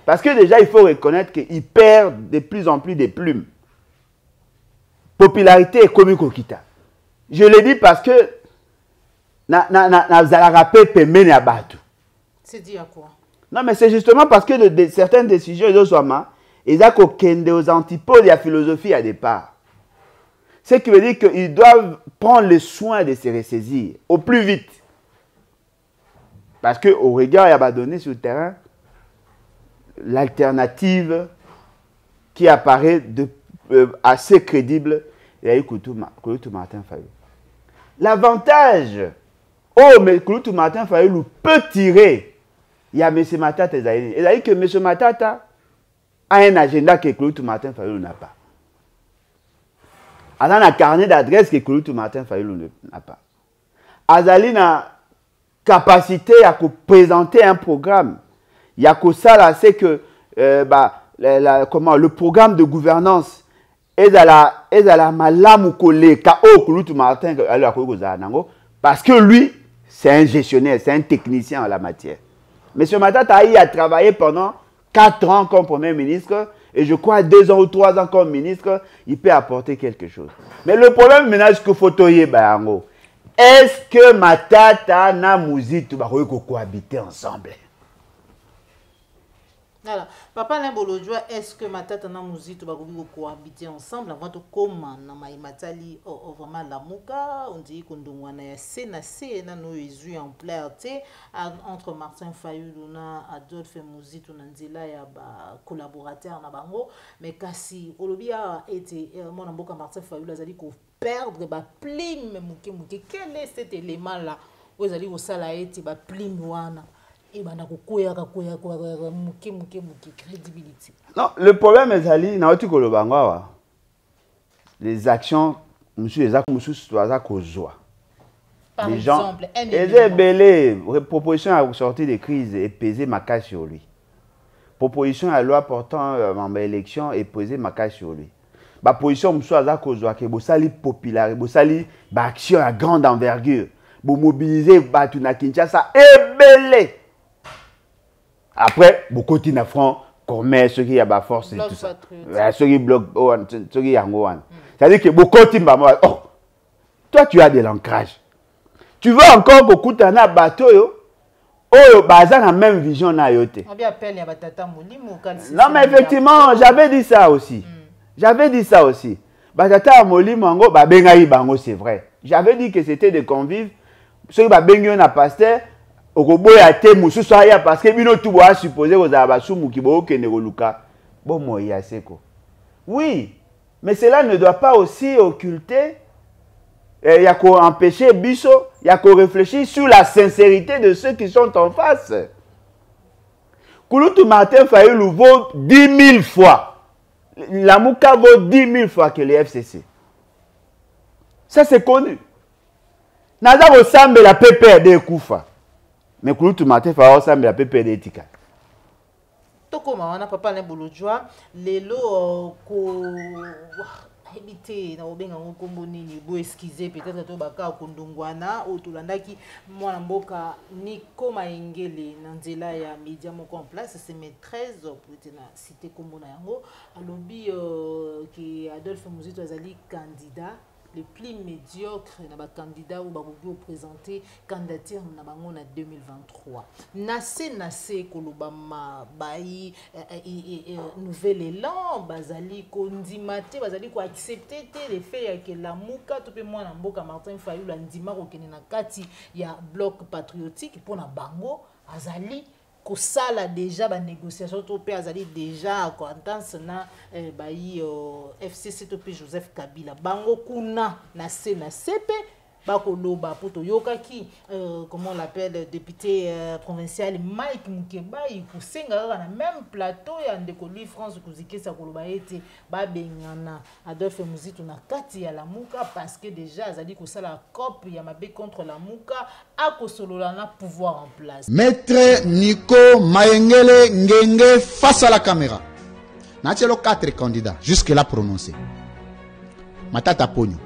Parce que déjà, il faut reconnaître qu'il perd de plus en plus de plumes. Popularité est comme Kokita. Je le dis parce que c'est dit à quoi? Non, mais c'est justement parce que certaines décisions, ils ont aux antipodes de la philosophie à départ. Ce qui veut dire qu'ils doivent prendre le soin de se ressaisir au plus vite. Parce qu'au regard, il y a donné sur le terrain l'alternative qui apparaît assez crédible. Il y a eu Kouloutou Martin Fayulu. L'avantage, mais Kouloutou Martin Fayulu peut tirer. Il y a M. Matata et Zaïni. Et c'est-à-dire que M. Matata a un agenda que Kouloutou Martin Fayulu n'a pas. Il a un carnet d'adresse que Kouloutou Martin Fayulu n'a pas. Azali n'a capacité à présenter un programme. Il y a que ça là, c'est que le programme de gouvernance est à la malamu collé Kouloutou Martin parce que lui, c'est un gestionnaire, c'est un technicien en la matière. Monsieur Matata a travaillé pendant 4 ans comme Premier ministre et je crois 2 ans ou 3 ans comme ministre, il peut apporter quelque chose. Mais le problème maintenant, c'est qu'il faut toyer Bayango. Est-ce que Matata na Mouzito va cohabiter ensemble? Alors, Papa Bolodjoa, est-ce que Matata na Mouzito va cohabiter ensemble avant de comment na Matali vraiment la mouka on dit qu'on doit na na no ezu en clarté entre Martin Fayulu na Adolphe Mouzito na nzela ya ba collaborateur na bango mais kasi olobia été mon mboka Martin Fayulu azali ko perdre ba plume muke quel est cet élément là vous allez au sala été ba plume wana et bana ko koya muke crédibilité. Non, le problème est ali na otu ko lobangwa les actions monsieur les actions monsieur soaza ko joie. Par les exemple, gens et belé proposition à sortir des crises et peser ma casse sur lui. Proposition à loi portant élection et peser ma casse sur lui. Ba position monsieur soaza ko joie que bo sali populaire, bo sali ba action à grande envergure, bo mobiliser batu na Kinshasa et belé. Après, beaucoup de francs, commerce, ceux qui ont la force et tout ça. Ceux qui bloquent, ceux qui ont. C'est-à-dire que beaucoup de gens, oh, toi tu as de l'ancrage. Tu veux encore beaucoup de bateau, oh, bazar la même vision na yote. Non, mais effectivement, j'avais dit ça aussi. J'avais dit ça aussi. Batata Molimango, Bengaï Bango, c'est vrai. J'avais dit que c'était des convives. Ceux qui Bengaï na pasteur, Okoboya te Moussou Soya, parce que Bino tout bois supposé aux Abasou Moukibo Keneroluka. Bon, moi, il y a Seko. Oui, mais cela ne doit pas aussi occulter. Il y a qu'à empêcher Bisso, il y a qu'à réfléchir sur la sincérité de ceux qui sont en face. Kouloutou Martin Fayoulou vaut 10 000 fois. La Mouka vaut 10 000 fois que les FCC. Ça, c'est connu. Naza ressemble la PPRD Koufa. Mais Kouloutou Martin Fayoulou ressemble la PPRD Tika. Toko mawana papa na bolojwa lelo ko habité na obenga ngokombo nini bo excuser peut-être to baka kundungwana o tulandaki mwana mboka Nico Maengele na nzela ya media moko en place c'est mes 13 pour être na cité kombo na yango alobi que Adolphe Muzito azali candidat le plus médiocre na ba candidat ou ba présenter candidature na bango na 2023 nase kolobama bai nouvel élan bazali kondimate bazali ko accepter le fait que la muka to pe mwana mboka Martin Fayoulou ndima ko kene na kati ya bloc patriotique pour na bango azali kosala déjà ba négociation to pe azali déjà acquaintance na bai FCC to pe Joseph Kabila bango kuna na CP bakoloba poto yokaki comment on l'appelle député provincial Mike Mukeba ikusenga na même plateau ya ndeko li France kuzikisa koloba ete ba bengana Adolphe Muzito na kati ya la muka parce que déjà azali kosala cop ya mabe contre la muka akosolola na pouvoir en place. Maître Nico Maengele Ngenge face à la caméra. Natelo 4 candidats jusque là prononcés. Matata Pogno,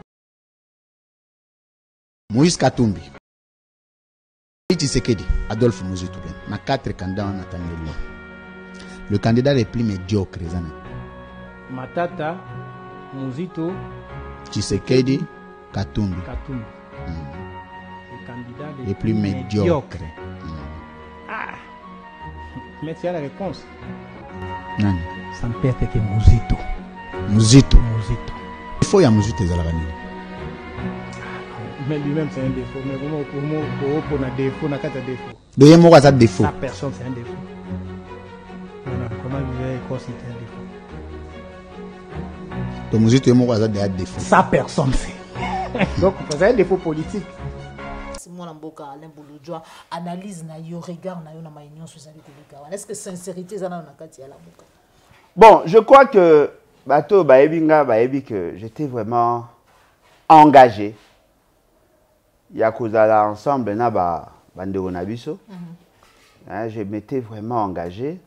Moïse Katumbi, Tshisekedi, Adolphe Muzito. Na 4 candidats en attendant. Le candidat le plus médiocre, Matata, Muzito, Tshisekedi, Katumbi. Le candidat le plus médiocre. Ah, mais tu as la réponse. Nani? Ça me perd que Muzito. Muzito. Muzito. Il faut y avoir Muzito dans la vanille. Mais lui-même c'est un défaut. Mais pour un défaut, on a 4 défauts. Deuxième mot, ça défaut. Sa personne c'est un défaut. Comment vous avez considéré un défaut? Donc Muzito est mot, ça défaut. Sa personne c'est. Donc c'est un défaut politique. Mwana mboka Alain Bolojwa analyse na yo regard na yo na maunion sozali koleka. Est-ce que sincérité zana na kati ya la mboka? Bon, je crois que bato baebinga baebi que j'étais vraiment engagé. Ya kozala ensemble na bandeko na biso. Je m'étais vraiment engagé.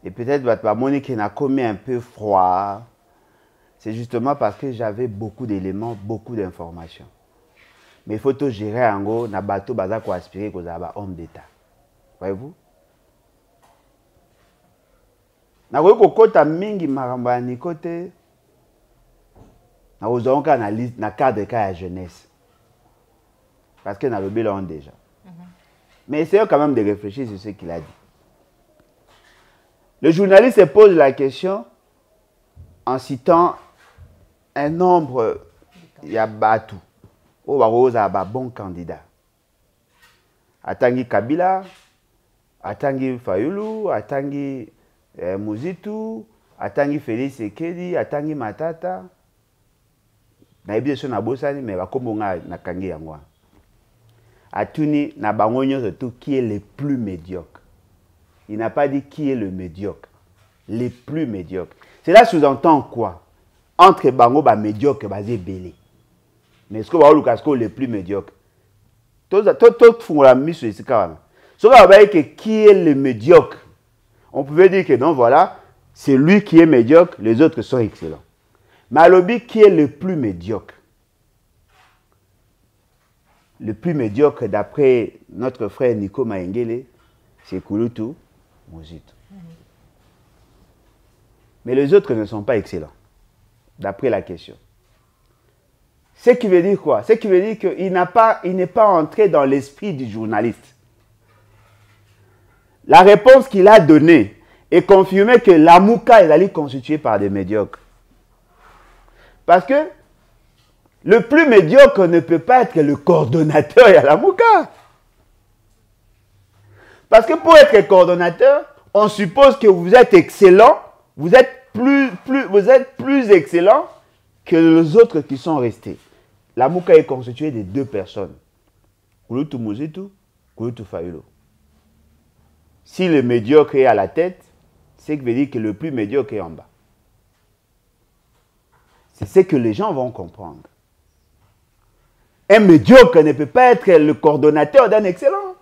Et peut-être bato Monique n'a commis un peu froid. C'est justement parce que j'avais beaucoup d'éléments, beaucoup d'informations. Mais il faut tout gérer en gros, na bateau baza ko aspirer ko za ba homme d'état. Voyez-vous? Na ko kota mingi maramba ni côté. Na ozonka analyse na cadre ka ya jeunesse. Parce que na le bilan déjà. Mais essayons quand même de réfléchir sur ce qu'il a dit. Le journaliste se pose la question en citant un nombre yabatu. Oh, Baroza a bon candidat. Atangi Kabila, Atangi Fayoulou, Atangi Muzito, Atangi Félix Sekedi, Atangi Matata. Na ebi so na bosani mais ba kombonga na kangi yangwa. Atuni na bangonyo surtout qui est le plus médiocre. Il n'a pas dit qui est le médiocre. Les plus médiocres. Cela sous-entend quoi? Entre bango ba médiocre basé belé. Mais est-ce que vous avez le plus médiocre? Tout font la mise sur ce cas. Si vous avez que qui est le médiocre, on pouvait dire que non, voilà, c'est lui qui est médiocre, les autres sont excellents. Mais à l'objet, qui est le plus médiocre? Le plus médiocre, d'après notre frère Nico Maengele, c'est Kouloutou Muzito. Mais les autres ne sont pas excellents, d'après la question. Ce qui veut dire quoi? Ce qui veut dire qu'il n'est pas entré dans l'esprit du journaliste. La réponse qu'il a donnée est confirmée que la Mouka est allée constituée par des médiocres. Parce que le plus médiocre ne peut pas être le coordonnateur à la Mouka. Parce que pour être coordonnateur, on suppose que vous êtes excellent, vous êtes plus excellent que les autres qui sont restés. La Mouka est constituée de 2 personnes. Kouloutou Mouzitou, Kouloutou Fayulu. Si le médiocre est à la tête, c'est que veut dire que le plus médiocre est en bas. C'est ce que les gens vont comprendre. Un médiocre ne peut pas être le coordonnateur d'un excellent.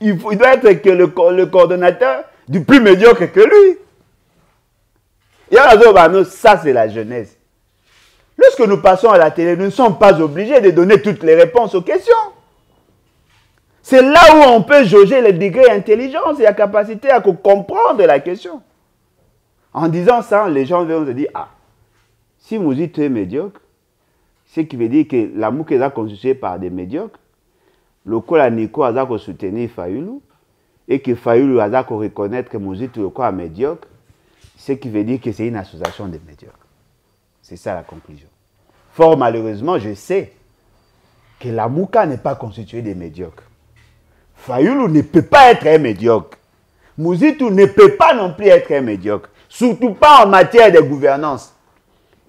Il doit être que le coordonnateur du plus médiocre que lui. Et ça, c'est la jeunesse. Lorsque nous passons à la télé, nous ne sommes pas obligés de donner toutes les réponses aux questions. C'est là où on peut jauger le degré d'intelligence et la capacité à comprendre la question. En disant ça, les gens vont se dire, ah, si vous dites est médiocre, ce qui veut dire que la Mouka est constituée par des médiocres, le Kola Niko a soutenir Fayulu, et que Fayulu a reconnaître que Mouzit est médiocre, ce qui veut dire que c'est une association de médiocres. C'est ça la conclusion. Fort malheureusement, je sais que la Mouka n'est pas constituée de médiocres. Fayulu ne peut pas être un médiocre. Mouzitou ne peut pas non plus être un médiocre. Surtout pas en matière de gouvernance.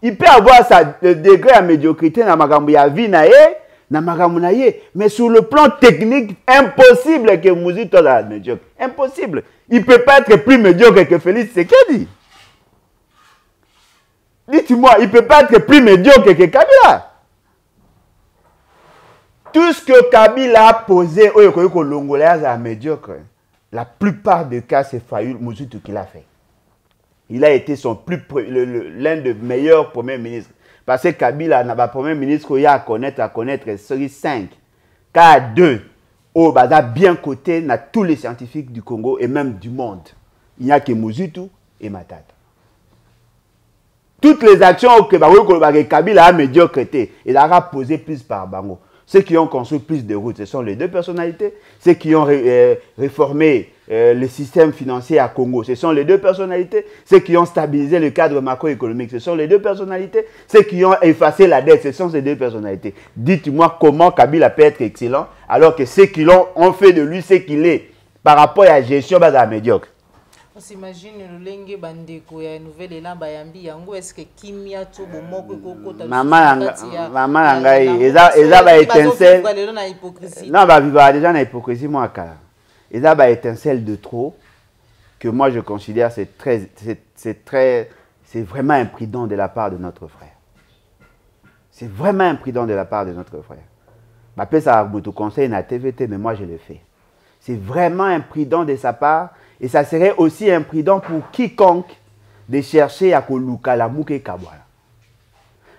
Il peut avoir sa degré de médiocrité dans magambo ya vie na magambo na ye, mais sur le plan technique, impossible que Mouzitou soit médiocre. Impossible. Il ne peut pas être plus médiocre que Félix Tshisekedi. Dites-moi, il ne peut pas être plus médiocre que Kabila. Tout ce que Kabila a posé, médiocre, la plupart des cas, c'est Fayulu Mouzoutou qui l'a fait. Il a été l'un des meilleurs premiers ministres. Parce que Kabila n'a pas premier ministre qu'il a à connaître, c'est 5. Cas 2, au Bada bien coté dans tous les scientifiques du Congo et même du monde. Il n'y a que Mouzoutou et Matata. Toutes les actions que Kabila a médiocrité, il a posé plus par Bango. Ceux qui ont construit plus de routes, ce sont les 2 personnalités. Ceux qui ont réformé le système financier à Congo, ce sont les 2 personnalités. Ceux qui ont stabilisé le cadre macroéconomique, ce sont les 2 personnalités. Ceux qui ont effacé la dette, ce sont ces 2 personnalités. Dites-moi comment Kabila peut être excellent alors que ceux qui ont fait de lui ce qu'il est par rapport à la gestion médiocre. On s'imagine le lenge bandeko ya nouvelle élan bayambi yango est-ce que kimia to bomoko kokota maman ngai eza ba étincelle non ba vivre déjà na hypocrisie moi kala eza ba étincelle de trop que moi je considère c'est vraiment imprudent de la part de notre frère. C'est vraiment imprudent de la part de notre frère. Ba pesa butu conseil na TVT mais moi je le fais. C'est vraiment imprudent de sa part. Et ça serait aussi imprudent pour quiconque de chercher à Koluka la Mouka et Kabwala.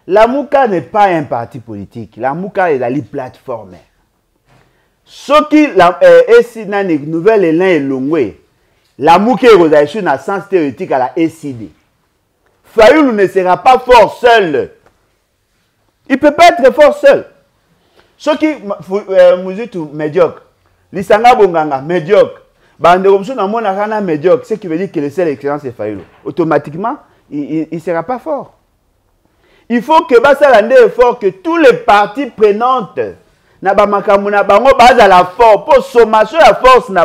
La Mouka n'est pas un parti politique. La Mouka est une plateforme. Ce qui est une nouvelle élan et longue, la Mouka est un sens théorique à la SID. Fayulu ne sera pas fort seul. Il ne peut pas être fort seul. Ce qui est médiocre, l'Isanga Bonganga, médiocre. Médiocre, ce qui veut dire que le seul excellence est Fayulu. Automatiquement, il ne sera pas fort. Il faut que Bassalande est fort, que tous les partis prenantes, la force, pour sommation la force, la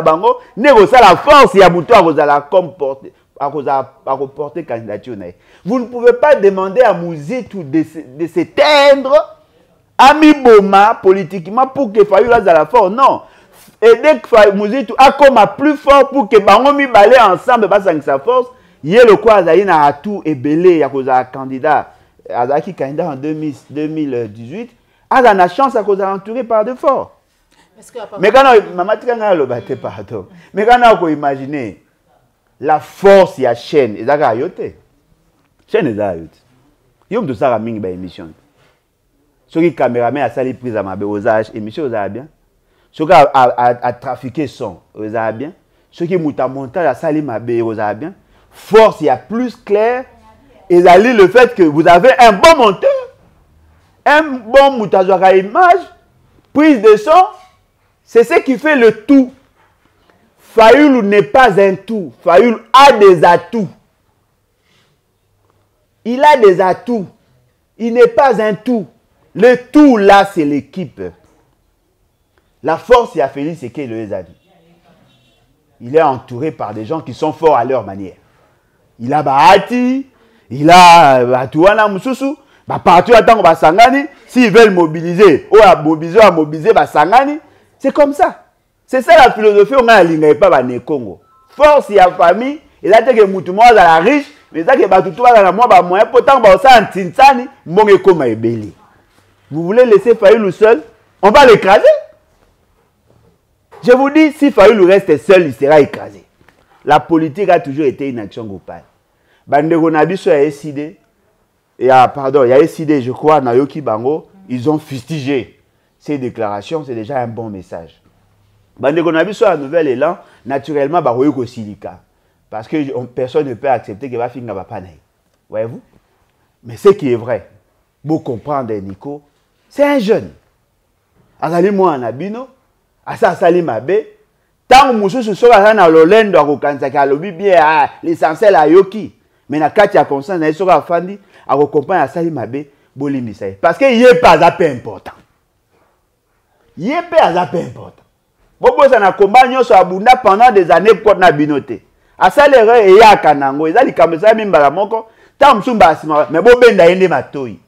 force, il y a à reporter candidature. Vous ne pouvez pas demander à Mouzitou de s'éteindre à mi-boma politiquement pour que Fayulu ait la force. Non. Et dès que Mouzitou a comme plus fort pour que Bangomi balait ensemble sa force, il y a le quoi Zaïna a tout et belé à cause d'un candidat, Azaki candidat en 2018, a la chance à cause entouré par de forts. Mais quand maman tika le batté pardon. Mais quand on imaginer la force ya chaîne, et ça ayote. Chaîne est ayote. Yom de ça mingi ba émission. Ceux qui caméraman a sali prise à ma beosage émission ça bien. Ceux qui a trafiqué son, vous avez bien. Ceux qui montent à montage à salir ma bé, vous avez bien. Force, il y a plus clair. Et le fait que vous avez un bon monteur, un bon montage à image, prise de son, c'est ce qui fait le tout. Fayulu n'est pas un tout. Fayulu a des atouts. Il a des atouts. Il n'est pas un tout. Le tout là, c'est l'équipe. La force, il y a Félix et qu'il les a dit. Il est entouré par des gens qui sont forts à leur manière. Il a Bahati, il a Batouana Moussousou, partout attend Basangani. S'ils veulent mobiliser, ou à mobiliser Basangani, c'est comme ça. C'est ça la philosophie, on a aligné pas Bané Congo. Force, il y a famille, et là, que Moutouma à la riche, mais là, que Batoutoua à la moyen, pourtant, ça en Tinsani, mon Koma est belli. Vous voulez laisser Fayulu seul? On va l'écraser. Je vous dis, si Fayulu reste seul, il sera écrasé. La politique a toujours été une action groupale. Bandeko Nabiso a décidé, il y a décidé, je crois, Nayoki Bango, ils ont fustigé ces déclarations, c'est déjà un bon message. Bandeko Nabiso a un nouvel élan, naturellement, Baroyoko Silika. Parce que personne ne peut accepter qu'il va finir à Panaï. Voyez-vous? Mais ce qui est vrai, pour comprendre, Nico, c'est un jeune. Azali moi en abino, asa sali mabe, tant que monsieur se sera dans l'olendo à Kokansaka, à l'obi bien, l'essentiel à Yoki. Mais na kati ya conscience, na sera fandi, à recompenser à sali mabe, bolimisa. Parce que il est pas à peu important. Il est pas à peu important. Bobo ça na combat nyoso abunda pendant des années pour na binoté. À salaire et ya kanango, ezali kamesa mimbala moko, tant msumba asima, mais bo benda ende matoi.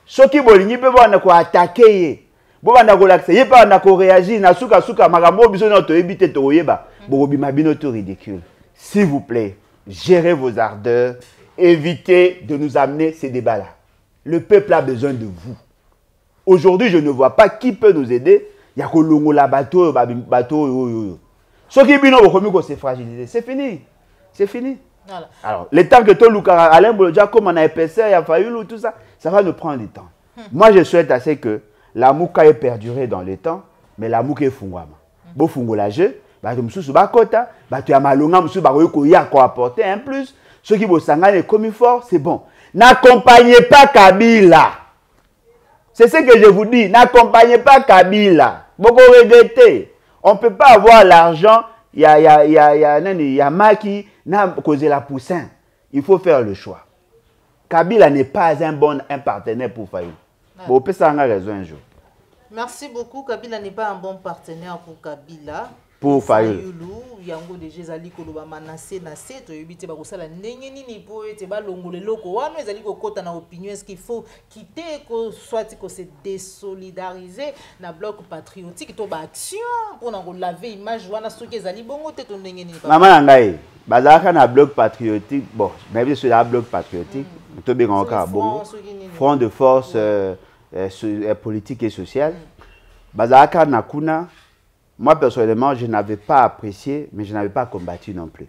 Soki bolingi pe bana ko attaquer ye. Bo bana ko lakse ye pa bana ko réagir na suka makambo biso na to ebite to yeba. Bo bima binoto ridicule. S'il vous plaît, gérez vos ardeurs, évitez de nous amener ces débats-là. Le peuple a besoin de vous. Aujourd'hui, je ne vois pas qui peut nous aider. Il y a que l'ongola bateau, bateau. Ce qui bino ko se fragiliser, c'est fini. C'est fini. Voilà. Alors, le temps que tout le Alain Bolodja, comme on a épaisseur, il y a Fayulu, tout ça, ça va nous prendre du temps. Moi, je souhaite assez que la mouka ait perduré dans le temps, mais la mouka est fungwama. Bo fungolage, bah, tu as kota, bah, tu as malonga, tu as apporter un plus. Ceux qui vont s'engager comme fort, c'est bon. N'accompagnez pas Kabila. C'est ce que je vous dis. N'accompagnez pas Kabila. Beaucoup regretter. On ne peut pas avoir l'argent. Il y a Maki, n'a causé la poussin. Il faut faire le choix. Kabila n'est pas un partenaire pour Fayulu. Bon, on peut s'en raison un jour. Merci beaucoup. Kabila n'est pas un bon partenaire pour Kabila. Pour Fayulu. Yango déjà zali koloba manase na seto yebite ba kosala ndenge nini po ete ba longole loko wana ezali kokota na opinion est-ce qu'il faut quitter ko soit ko se désolidariser na bloc patriotique to ba action pour na ko laver image wana soki ezali bongo te to ndenge nini maman ngai bazaka na bloc patriotique bon mais bien sûr la bloc patriotique to be encore bongo front de force politique et sociale bazaka na kuna. Moi, personnellement, je n'avais pas apprécié, mais je n'avais pas combattu non plus.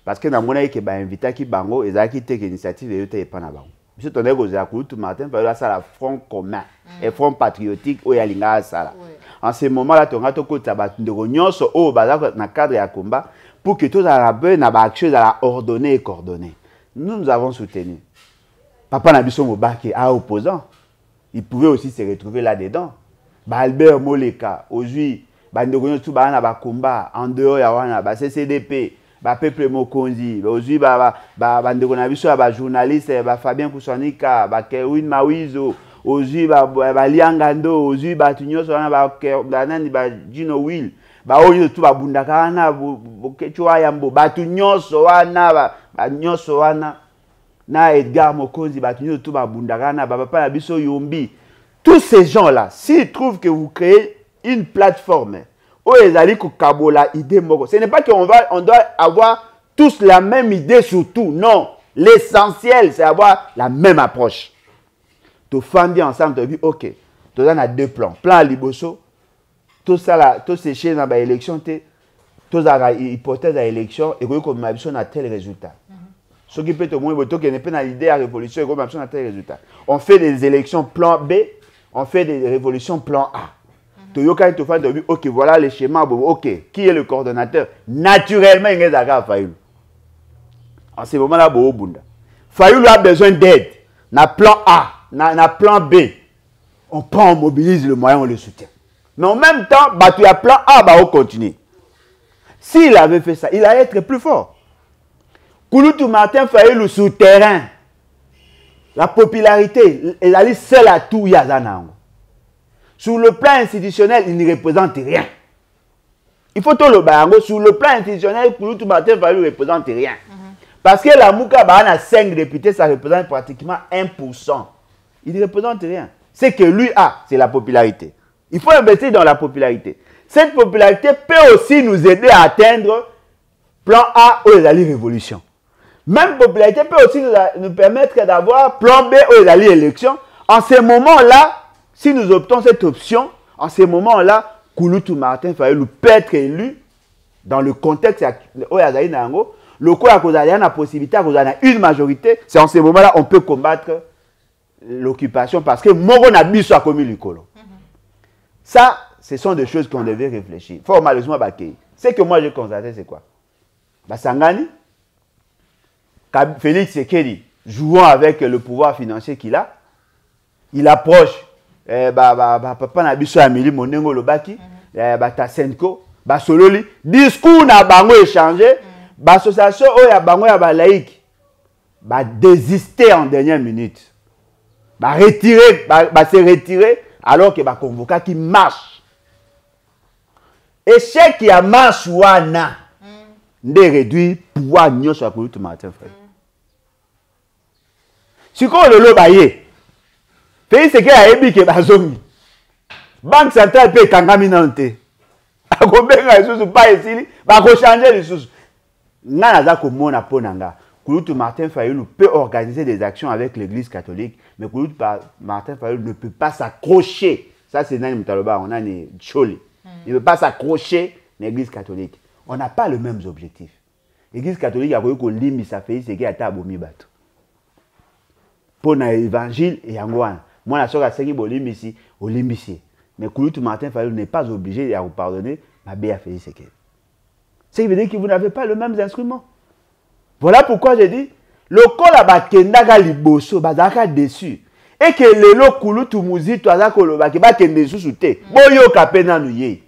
Parce que dans mon avis, il invité qui bango, et ça qui était l'initiative et il pas na bango. Monsieur Tonné Gozé tout matin, parce que ça la front commun, et front patriotique, où il y a l'inga ça. En ce moment-là, tu as tout côté de réunion, au bazar dans cadre de combat, pour que tous les arabes n'aient pas chose à ordonner et coordonner. Nous avons soutenu. Papa Nabiso Mobaki, à opposant, il pouvait aussi se retrouver là-dedans. Albert Moleka, aujourd'hui. Bandeko tout ba na ba combat en dehors ya wana ba CCDP ba peuple mokonzi aujourd'hui bandeko na biso ba journaliste ba Fabien Kusanika ba Kewin Mawizo aujourd'hui ba Liangando aujourd'hui ba tunyoso wana ba nani ba Gino Will ba oyo tout ba bundaka na bokechwa yambo ba tunyoso wana ba nyoso wana na Edgar Mokonzi ba tunyoso tout ba bundaka na ba papa na biso Yombi. Tous ces gens là s'ils trouvent que vous créez une plateforme où ils allaient kabola idée moko. Ce n'est pas qu'on doit avoir tous la même idée sur tout. Non. L'essentiel, c'est avoir la même approche. Tu fais ensemble, tu as vu, ok. Tu as deux plans. Plan Liboso, tout ça là, tout ces chaînes dans l'élection, tout ça hypothèse à l'élection, et comme ma vision a tel résultat. Ce qui peut te montrer que n'est pas l'idée à révolution, et comme ma vision a tel résultat. On fait des élections plan B, on fait des révolutions plan A. Ok, voilà le schéma. Ok, qui est le coordonnateur? Naturellement, il y a Fayulu. En ce moment-là, Fayulu a besoin d'aide. Na plan A, na plan B. On prend, on mobilise le moyen, on le soutient. Mais en même temps, tu as plan A, on continue. S'il avait fait ça, il allait être plus fort. Kouloutou Martin Fayulu souterrain. La popularité, elle est seule à tout Yazanango. Sur le plan institutionnel, il ne représente rien. Il faut tout le barango. Sur le plan institutionnel, Kouloutou Martin Fayulu ne représente rien. Parce que la Mouka a 5 députés, ça représente pratiquement 1%. Il ne représente rien. Ce que lui a, c'est la popularité. Il faut investir dans la popularité. Cette popularité peut aussi nous aider à atteindre plan A ou les alliés révolution. Même popularité peut aussi nous permettre d'avoir plan B ou les alliés élection. En ce moment-là, si nous optons cette option, en ce moment-là, Kouloutou Martin Fayulu peut être élu dans le contexte où il y a le coup à cause de la possibilité, à cause de une majorité, c'est en ce moment-là qu'on peut combattre l'occupation parce que Moro n'a pas soit commis l'icolo. Ça, ce sont des choses qu'on devait réfléchir. Formalisme, ce que moi j'ai constaté, c'est quoi? Sangani, Félix Sekeli, jouant avec le pouvoir financier qu'il a, il approche papa na biso Amélie Monengo Lobaki, Tasenko, Sololi, discours na bango échangé, l'association oya bango ya laïque, désister en dernière minute, se retirer alors que convoqué qui marche. Échec qui a marche wana, de réduire pouvoir nyo sur Kouloutou Martin Fayulu. Si on le lobaye, pays c'est qu'il y a ébi que bazongi. Banque centrale peut kangami nante. Akobenga lisusu pas ici, ba ko changer lisusu. Nga naza ko mona ponanga. Kouloutou Martin Fayulu peut organiser des actions avec l'église catholique, mais Kouloutou Martin Fayulu ne peut pas s'accrocher. Ça c'est Nani Mutaloba, on a ni Choli. Il ne peut pas s'accrocher à l'église catholique. On n'a pas les mêmes objectifs. L'église catholique a voulu que l'imi ça fait c'est qu'il y a tabomi bateau. Pour l'évangile et Angouane. Moi, la soeur a dit que ici, au limbi. Mais Kouloutou Martin Fayulu n'est pas obligé à vous pardonner, ma béa fait c'est que. Ce qui veut dire que vous n'avez pas les mêmes instruments. Voilà pourquoi j'ai dit, le col à Bakendaga Liboso, Bazaka déçu. Et que le lo Kouloutou Mouzi, toi, Zakolo, Bakende sous te. Boyo Kapena Nouye.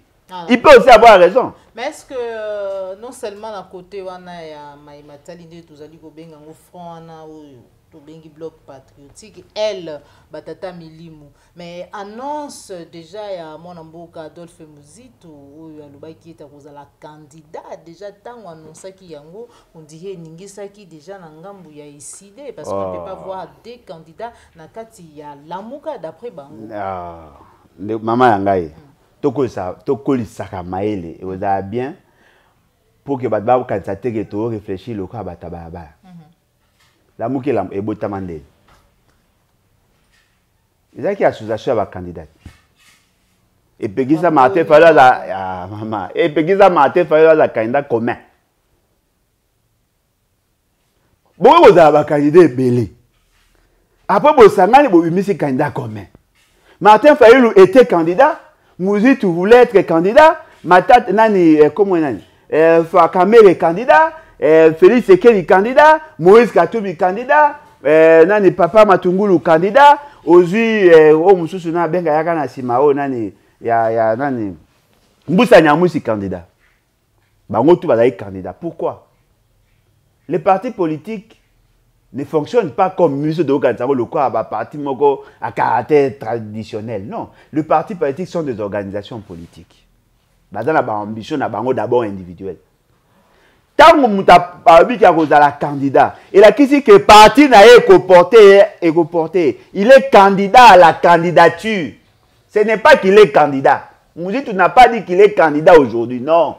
Il peut aussi avoir raison. Mais est-ce que non seulement à côté, on a Maïmatali, tous allés au Benga, au front, au Bengi Bloc Patriotique, elle, Batata Milimu. Mais annonce déjà à mon amboka Adolphe Mouzito, ou à l'Ubaï qui est à la candidat. Déjà, tant on annonce qu'il y a on dirait Ningisaki déjà Nangambu y a décidé, parce qu'on ne peut pas voir des candidats. Nakati y a Lamouka d'après Bango. Maman Yangaï. Tokoli saka maele et vous avez bien pour que badba candidat que to réfléchir le quoi batababa la mouke la e botamande ils qui association ba candidat et Pegisa Martin Fayulu la maman et Pegisa Martin Fayulu la candidat commun bon vous avez ba candidat belé après vous sangani vous misi candidat commun. Martin Fayulu était candidat. Mouzito voulait être candidat. Matat nani comment nani Fakamere candidat. Félix Sekeli candidat. Moïse Katumbi candidat. Nani Papa Matungulu candidat. Ozui o mususu na benga yaka na simao nani ya nani Mbusa Nyamusi candidat. Bango tout bazali candidat. Pourquoi? Les partis politiques ne fonctionne pas comme M. Doganzaro, le quoi, un parti à caractère traditionnel. Non. Les partis politiques sont des organisations politiques. Dans la ambition, d'abord individuelle. Tant que vous avez un candidat, et la question que le parti n'a pas porté, il est candidat à la candidature. Ce n'est pas qu'il est candidat. Mouzito n'a pas dit qu'il est candidat aujourd'hui, non.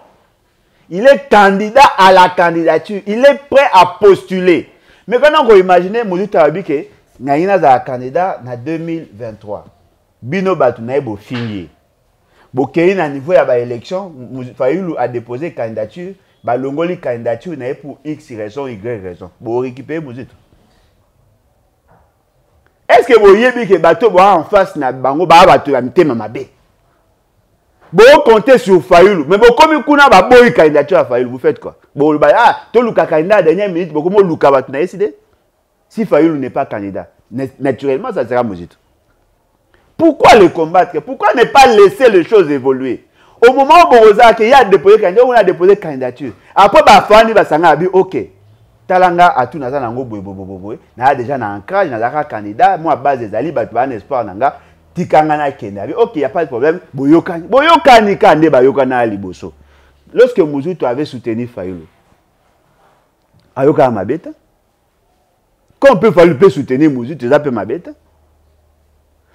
Il est candidat à la candidature. Il est prêt à postuler. Mais quand on imagine, Mouzito a dit que Naïna est un candidat en 2023. Bino Batu na ebo fini. Bokei na niveau ya ba élection, Fayulu a déposé candidature, ba longoli candidature na pour X raison, Y raison. Bo récupérer Mouzito. Est-ce que vous voyez que bateau en face na bango ba bateau ya mitema mabe? Bo compter sur Fayulu, mais bo comme kuna ba boy candidature à Fayulu, vous faites quoi? Bon, to luka candidat à dernière minute, beaucoup de luka va décider. Si Fayulu n'est pas candidat, naturellement, ça sera Mouzito. Pourquoi le combattre? Pourquoi ne pas laisser les choses évoluer? Au moment où il y a déposé candidature, on a déposé candidature. Après, Fani va s'en dire, ok, talanga atu naza nango boye na déjà na ancrage na candidat moi base des ali ba un espoir nanga tikanga na kende abi OK, il y a pas de problème boyokani kande bayokana liboso. Lorsque Mouzoutou avait soutenu Fayulu ayoka mabeta quand on peut Fayulu soutenir Mouzoutou ça peut mabeta.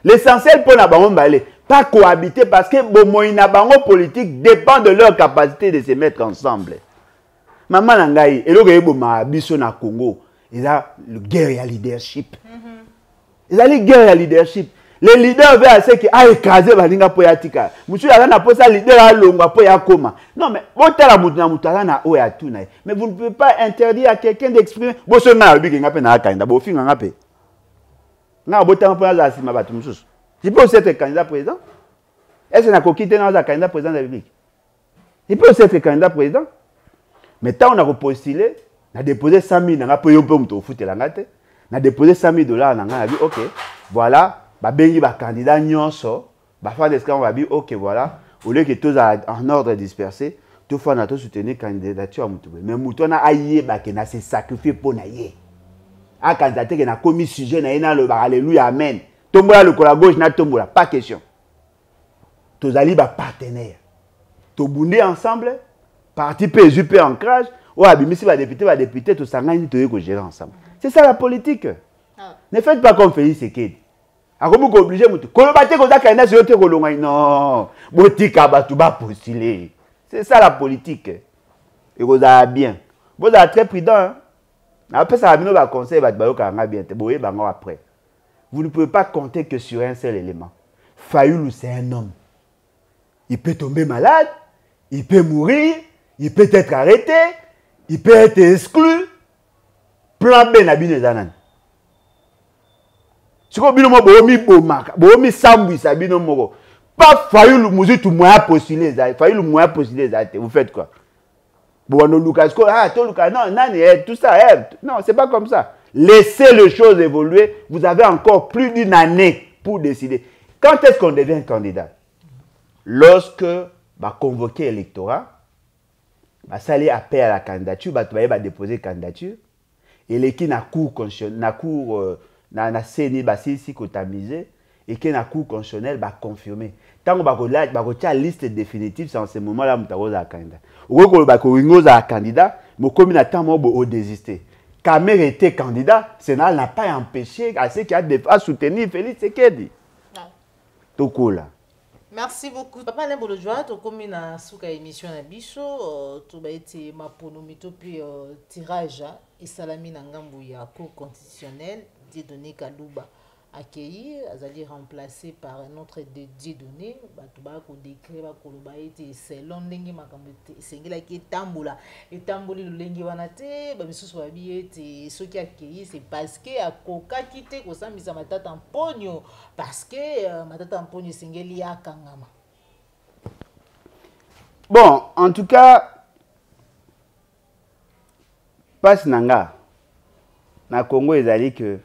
L'essentiel pour na bango balé pas cohabiter parce que bomoina bango politique dépend de leur capacité de se mettre ensemble. Maman nangai eloko yeboma biso na Congo il a le guerre à leadership. Il a les guerre à leadership. Les leaders veulent assez que a écraser baninga poyatika. Monsieur a na posa leader a longa poya koma. Non mais botala mutuna mutala na oya tuna. Mais vous ne pouvez pas interdire à quelqu'un d'exprimer. Boso na bi nga pe na kanda bo finga nga pe. Nga botama poya za sima batu mususu. Il peut aussi être candidat président. Est-ce qu'on a quitté dans un candidat président de la République? Il peut aussi être candidat président. Mais tant on a postulé, on a déposé 100 000, on a payé un peu de foot et la gâte. On a déposé 100 000 $, on a dit, OK, voilà, bah bengi bah candidat nyonso, bah faire des scans, on va dire, OK, voilà, au lieu que tous en ordre dispersé, tout fois on a tout soutenu candidature à Moutoubé. Mais Moutou a aïe, bah qui n'a s'est sacrifié pour naïe. A candidaté qui n'a commis sujet, n'a le bar, alléluia, amen. Tombola le col à gauche, n'a tombola, pas question. Tous allez bah partenaires. Tous bondés ensemble. Parti PSUP ancrage, ou abimisi va député, tout ça, on va gérer ensemble. C'est ça la politique. Ne faites pas comme Félix Sekedi. A comme vous obligez, vous non, c'est ça la politique. Et vous avez bien. Vous êtes très prudent. Après ça, vous avez conseil, après. Vous ne pouvez pas compter que sur un seul élément. Fayulu, c'est un homme. Il peut tomber malade, il peut mourir. Il peut être arrêté, il peut être exclu. Plan B na bino zanan. Siko bino mo bomi bomaka, bomi sambu sa bino moko. Pas Fayulu Mouzoutou moya postuler za, Fayulu moya postuler za, vous faites quoi? Bon Lucas ko to Lucas non, nani tout ça non, c'est pas comme ça. Laissez les choses évoluer, vous avez encore plus d'une année pour décider. Quand est-ce qu'on devient candidat? Lorsque va convoquer l'électorat. Bah, ça allait appel à la candidature, bah, tu vas déposer candidature. Et les qui n'a cours constitutionnel, n'a cours, n'a séné, bah, si cotamisé, et qui n'a cours constitutionnel, bah, confirmé. Tant que bah, la liste définitive, c'est en ce moment-là, que tu as candidat. Ou que bah, tu as candidat, mais comme il a tant de désister. Kamer était candidat, Sénat n'a pas empêché à ceux qui a soutenu Félix Sekedi. Tout cool là. Merci beaucoup. Papa Nembolo Joa, tu comme une souka émission na biso, tu vas être ma ponomito puis tirage et salami nangambu ya cour constitutionnel Dieudonné Kalouba accueilli, azali remplacé par un autre de Dieudonné, tu vas ko décrire ba koloba été selon ndenge makambo sengela ki tambula et tamboli lengi wana te ba misusu ba bi été ce qui accueilli c'est parce que akoka kité ko sambisa matata mponyo parce que matata mponyo sengeli akangama. Bon, en tout cas passe nanga na Congo ezali que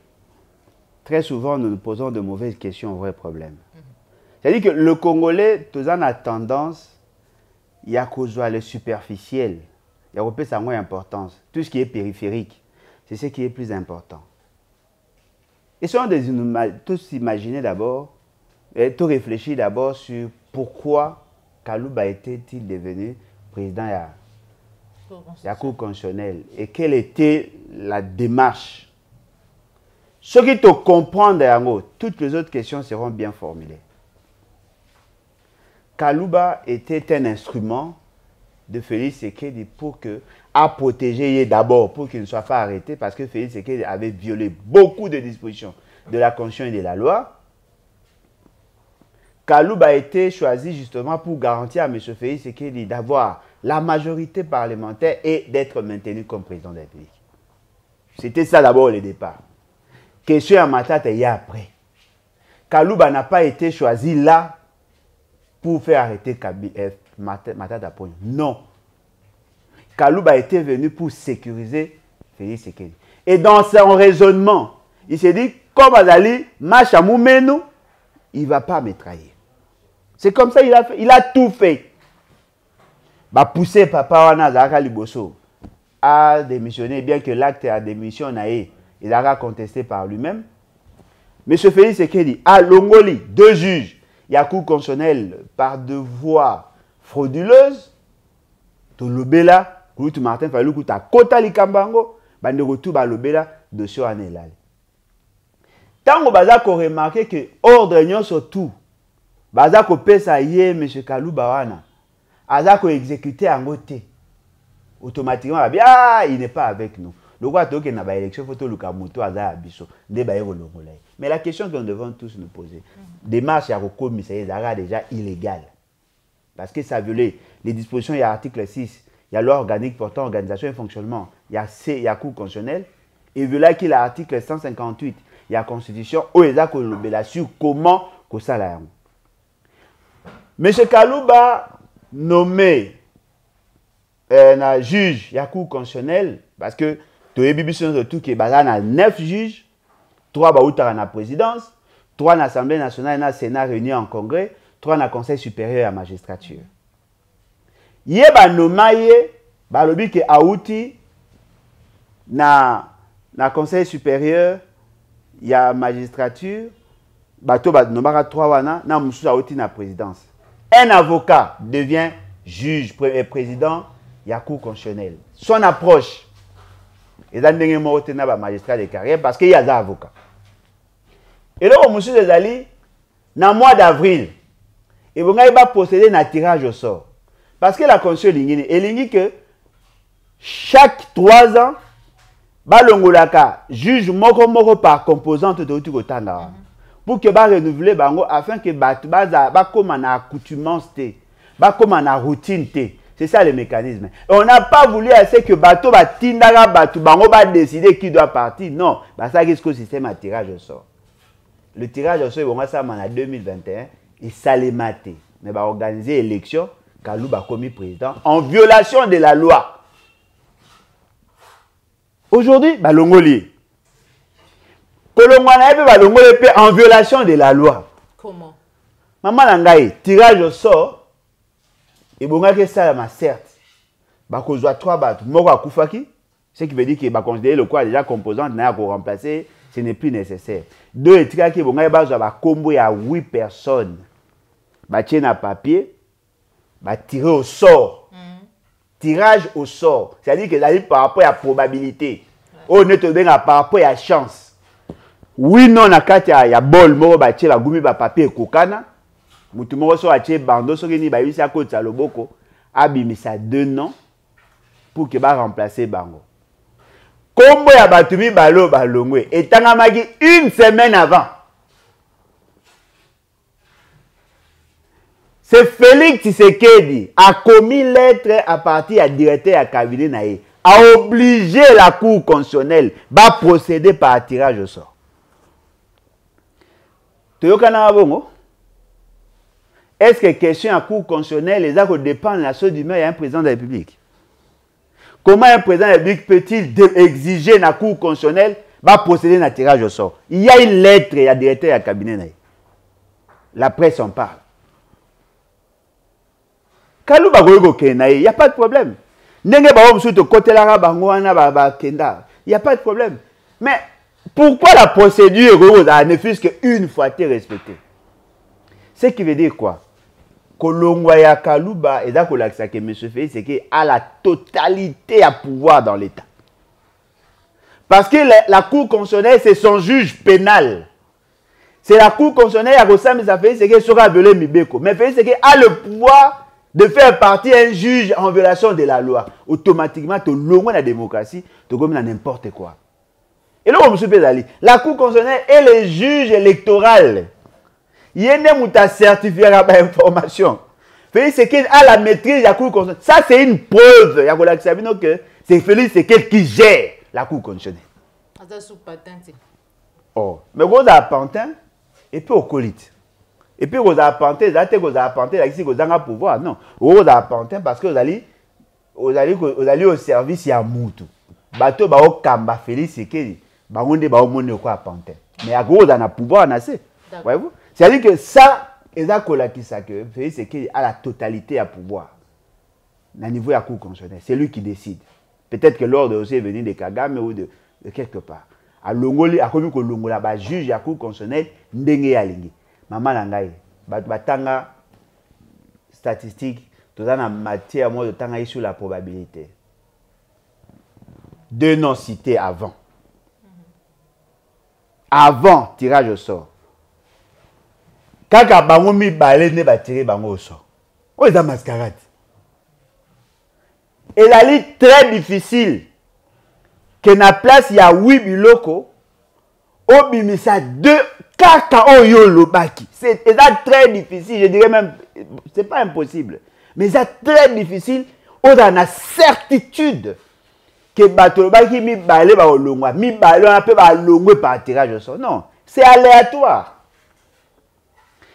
très souvent, nous nous posons de mauvaises questions aux vrais problèmes. C'est-à-dire que le Congolais, tout en a tendance, il y a le superficiel, il y a sa moins importance. Tout ce qui est périphérique, c'est ce qui est plus important. Et si on tous imaginer d'abord, et tout réfléchir d'abord sur pourquoi Kalouba était-il devenu président de la Cour constitutionnelle et quelle était la démarche. Ce qui te comprend, toutes les autres questions seront bien formulées. Kalouba était un instrument de Félix Sekedi pour protéger d'abord, pour qu'il ne soit pas arrêté, parce que Félix Sekedi avait violé beaucoup de dispositions de la Constitution et de la loi. Kalouba a été choisi justement pour garantir à M. Félix Sekedi d'avoir la majorité parlementaire et d'être maintenu comme président de la République. C'était ça d'abord le départ. Question à Matata et après. Kalouba n'a pas été choisi là pour faire arrêter Matata Pogno. Non. Kalouba était venu pour sécuriser Félix Sekedi. Et dans son raisonnement, il s'est dit, comme Azali, Macha Moumeno, il ne va pas me trahir. C'est comme ça il a tout fait. Bah pousser papa wana zaka liboso. a démissionné, bien que l'acte a démissionné, il a contesté par lui-même. M. Félix Sekedi a Longoli, 2 juges, il y a cour constitutionnelle par 2 voies frauduleuses. To lobela, Kouloutou Martin Fayulu Kouta Kota Likambango, bande retour ba lobela dossier anelal. Tango baza ko remarquer que ordre nyon surtout baza ko pesa ye M. Kalouba wana aza ko exécuter en té. Automatiquement ah, il n'est pas avec nous. Le roi toke na ba élection photo luka moto aza abiso nde ba yero longola. Mais la question que nous devons tous nous poser, démarche ya ko komisa ezara déjà illégale. Parce que ça violait les dispositions, il y a l'article 6, il y a loi organique portant organisation et fonctionnement, il y a cour constitutionnelle, et voilà qu'il y a l'article 158, il y a la constitution, où il y a sur comment ça l'a. M. Kalouba nommé un juge, il y a cour constitutionnelle, parce que tu as vu surtout qu'il y a 9 juges, 3 dans la présidence, 3 dans l'Assemblée nationale et dans le Sénat réunis en congrès, 3 dans le Conseil supérieur à la magistrature. Yeba nomaye, balobi ke aouti na Conseil supérieur ya magistrature, bato ba nomara 3 wana na musu aouti na présidence. Un avocat devient juge et président ya cour constitutionnelle. Son approche est d'amener na ba magistrat de carrière parce qu'il y a des avocats. Et là musu ezali na mois d'avril et vous n'avez pas procédé à un tirage au sort. Parce que la constitution elle dit que chaque 3 ans, balongolaka juge moko par composante de tout kotanga. Pour que ba renouveler bango afin que ba comme en accoutumance té, ba comme en routine té. C'est ça le mécanisme. Et on n'a pas voulu assez que bateau ba tindara bateau bango ba décider qui doit partir. Non, bah ça qu'est-ce que le système à tirage au sort. Le tirage au sort on va ça en 2021 et ça les maté. Mais va organiser l'élection Kalouba commis président en violation de la loi. Aujourd'hui, Balongoli. Kolongwana ebe Balongoli pe en violation de la loi. Comment? Maman Langaï, tirage au sort. Et bon, que ça ma certes. Bakozwa 3 bateaux. Moko akufaki. Ce qui veut dire que va considérer le quoi déjà composante n'a pour remplacer, ce n'est plus nécessaire. 2 et 3 qui bon ba combo ya 8 personnes. Ba tient papier. Bah, tirer au sort. Tirage au sort. C'est-à-dire que ça dit par rapport à la probabilité. On est par rapport à la chance. Oui, non, na kati ya bol, moro ba tche ba gumi ba papier kokana. Mutu moro so a tche bando so geni ba yisi akoti ya loboko. Abimisa 2 noms pour que ba remplacer bango. Kombo ya batumi balo balongwe. Etangamaki 1 semaine avant. C'est Félix Tshisekedi a commis lettre à partir du directeur à cabinet naïe, a obligé la cour constitutionnelle à procéder par tirage au sort. Est-ce que la question à cour constitutionnelle les actes dépendent de la chose d'humeur et un président de la République? Comment un président de la République peut-il exiger la cour constitutionnelle à procéder à tirage au sort? Il y a une lettre à directeur à cabinet naïe. La presse en parle. Kalouba goyego kenaye, il n'y a pas de problème. Nenge ba omsu to côté la bango wana ba kenda, il n'y a pas de problème. Mais pourquoi la procédure ne fût-ce qu'une fois été respectée? Ce qui veut dire quoi? Kolongwa ya Kalouba et d'accord là que M. Félix c'est qu'il a la totalité à pouvoir dans l'État. Parce que la Cour constitutionnelle c'est son juge pénal. C'est la Cour constitutionnelle à Rossam Félix c'est qu'il sera appelé Mibeko. Mais Félix c'est qu'il a le pouvoir de faire partie un juge en violation de la loi. Automatiquement, tu as la démocratie, tu as n'importe quoi. Et là, la Cour constitutionnelle est le juge électoral. Il y a un certifié à l'information. C'est qu'il a la maîtrise de la Cour constitutionnelle. Ça, c'est une preuve. C'est Félix qui gère la Cour constitutionnelle. Oh, mais vous avez un pantin et puis au colite. Et puis, vous avez panté, vous avez panté, vous avez pouvoir. Non, vous avez panté parce que vous allez au service de Moutou. Bateau, ba o kamba Félix Sekedi, ba onde ba o mone quoi panté. Mais à gros, vous avez pouvoir, voyez-vous? C'est-à-dire que ça, que Félix Sekedi a la totalité à pouvoir. Au niveau de la Cour constitutionnelle, c'est lui qui décide. Peut-être que l'ordre aussi est venu de Kagame ou de quelque part. À Longoli, à comme que Longola, bah juge à coup constitutionnel, ndenge ya lingi. Maman langai, batanga statistique, tout ça en matière moi de tanga sur la probabilité. 2 noms cités avant. Avant tirage au sort. Kaka bango mi balé ne ba tirer bango au sort. Oh, c'est la mascarade. Et la ligne très difficile. Que na place il y a 8 biloko. Au bimisa 2 kaka oyo lobaki. C'est très difficile. Je dirais même, c'est pas impossible. Mais c'est très difficile. On a la certitude que bato lobaki mi balé ba olongwa. Mi balé on peut ba longwe par tirage au sort. Non, c'est aléatoire.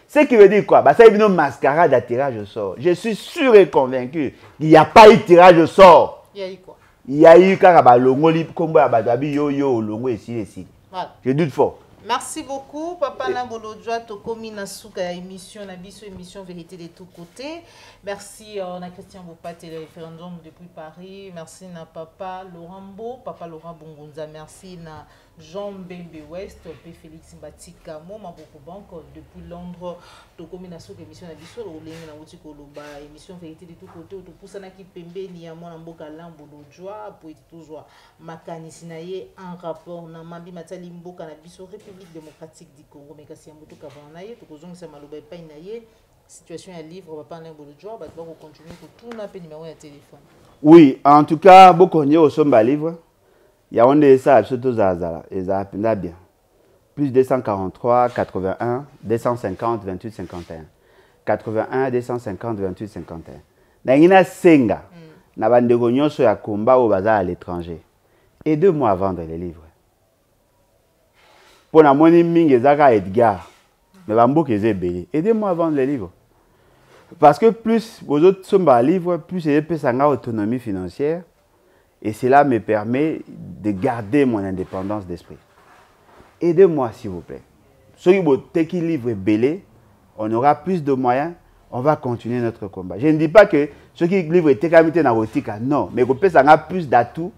Ce qui veut dire quoi? Bah, ça est une mascarade à tirage au sort. Je suis sûr et convaincu qu'il n'y a pas eu tirage au sort. Il y a eu quoi? Il y a eu Karabalongoli, Kombo Abadabi, yo, Longo ici. Voilà. Je doute fort. Merci beaucoup, Papa Nambolodjoa, Tokomi Nasuka, émission, Nabiso, émission Vérité de tous côtés. Merci à Christian Bopa, télé référendum depuis Paris. Merci à Papa Laurent Papa Laurent Bongonza. Merci à Jean Bembe West, P. Félix Mbatika, Maboko Banque depuis Londres. Tokomi Nasuka, émission Nabiso, Olenga Nauti Koloba, émission Vérité de tous côtés. Topusana ki Pembe, Niamon Mboka Lambolodjoa, pour toujours Makani Sinaye, en rapport na Mambi Matali Mboka Nabiso, République démocratique du Congo, mais kasi yambutu kabanaye to kozongi sa maloba epai na ye situation ya livre papa Nambolodjoa ba va continuer ko tuna pe numéro ya téléphone. Oui, en tout cas beaucoup on au somba livre. Il y a onde ça surtout zazala et ça penda bien. Plus 243 81 250 28 51. 81 250 28 51. Na ngina senga na bandeko nyonso ya komba au bazar à l'étranger. Et 2 mois à vendre les livres. Pour la monnaie mingi zaka Edgar, mais bambouk est belé. Aidez-moi à vendre les livres. Parce que plus vos autres sont bas livres, plus j'ai une autonomie financière. Et cela me permet de garder mon indépendance d'esprit. Aidez-moi s'il vous plaît. Ceux qui livrent belé, on aura plus de moyens, on va continuer notre combat. Je ne dis pas que ceux qui livrent tekamite na rotika, non, mais qu'on peut avoir plus d'atouts,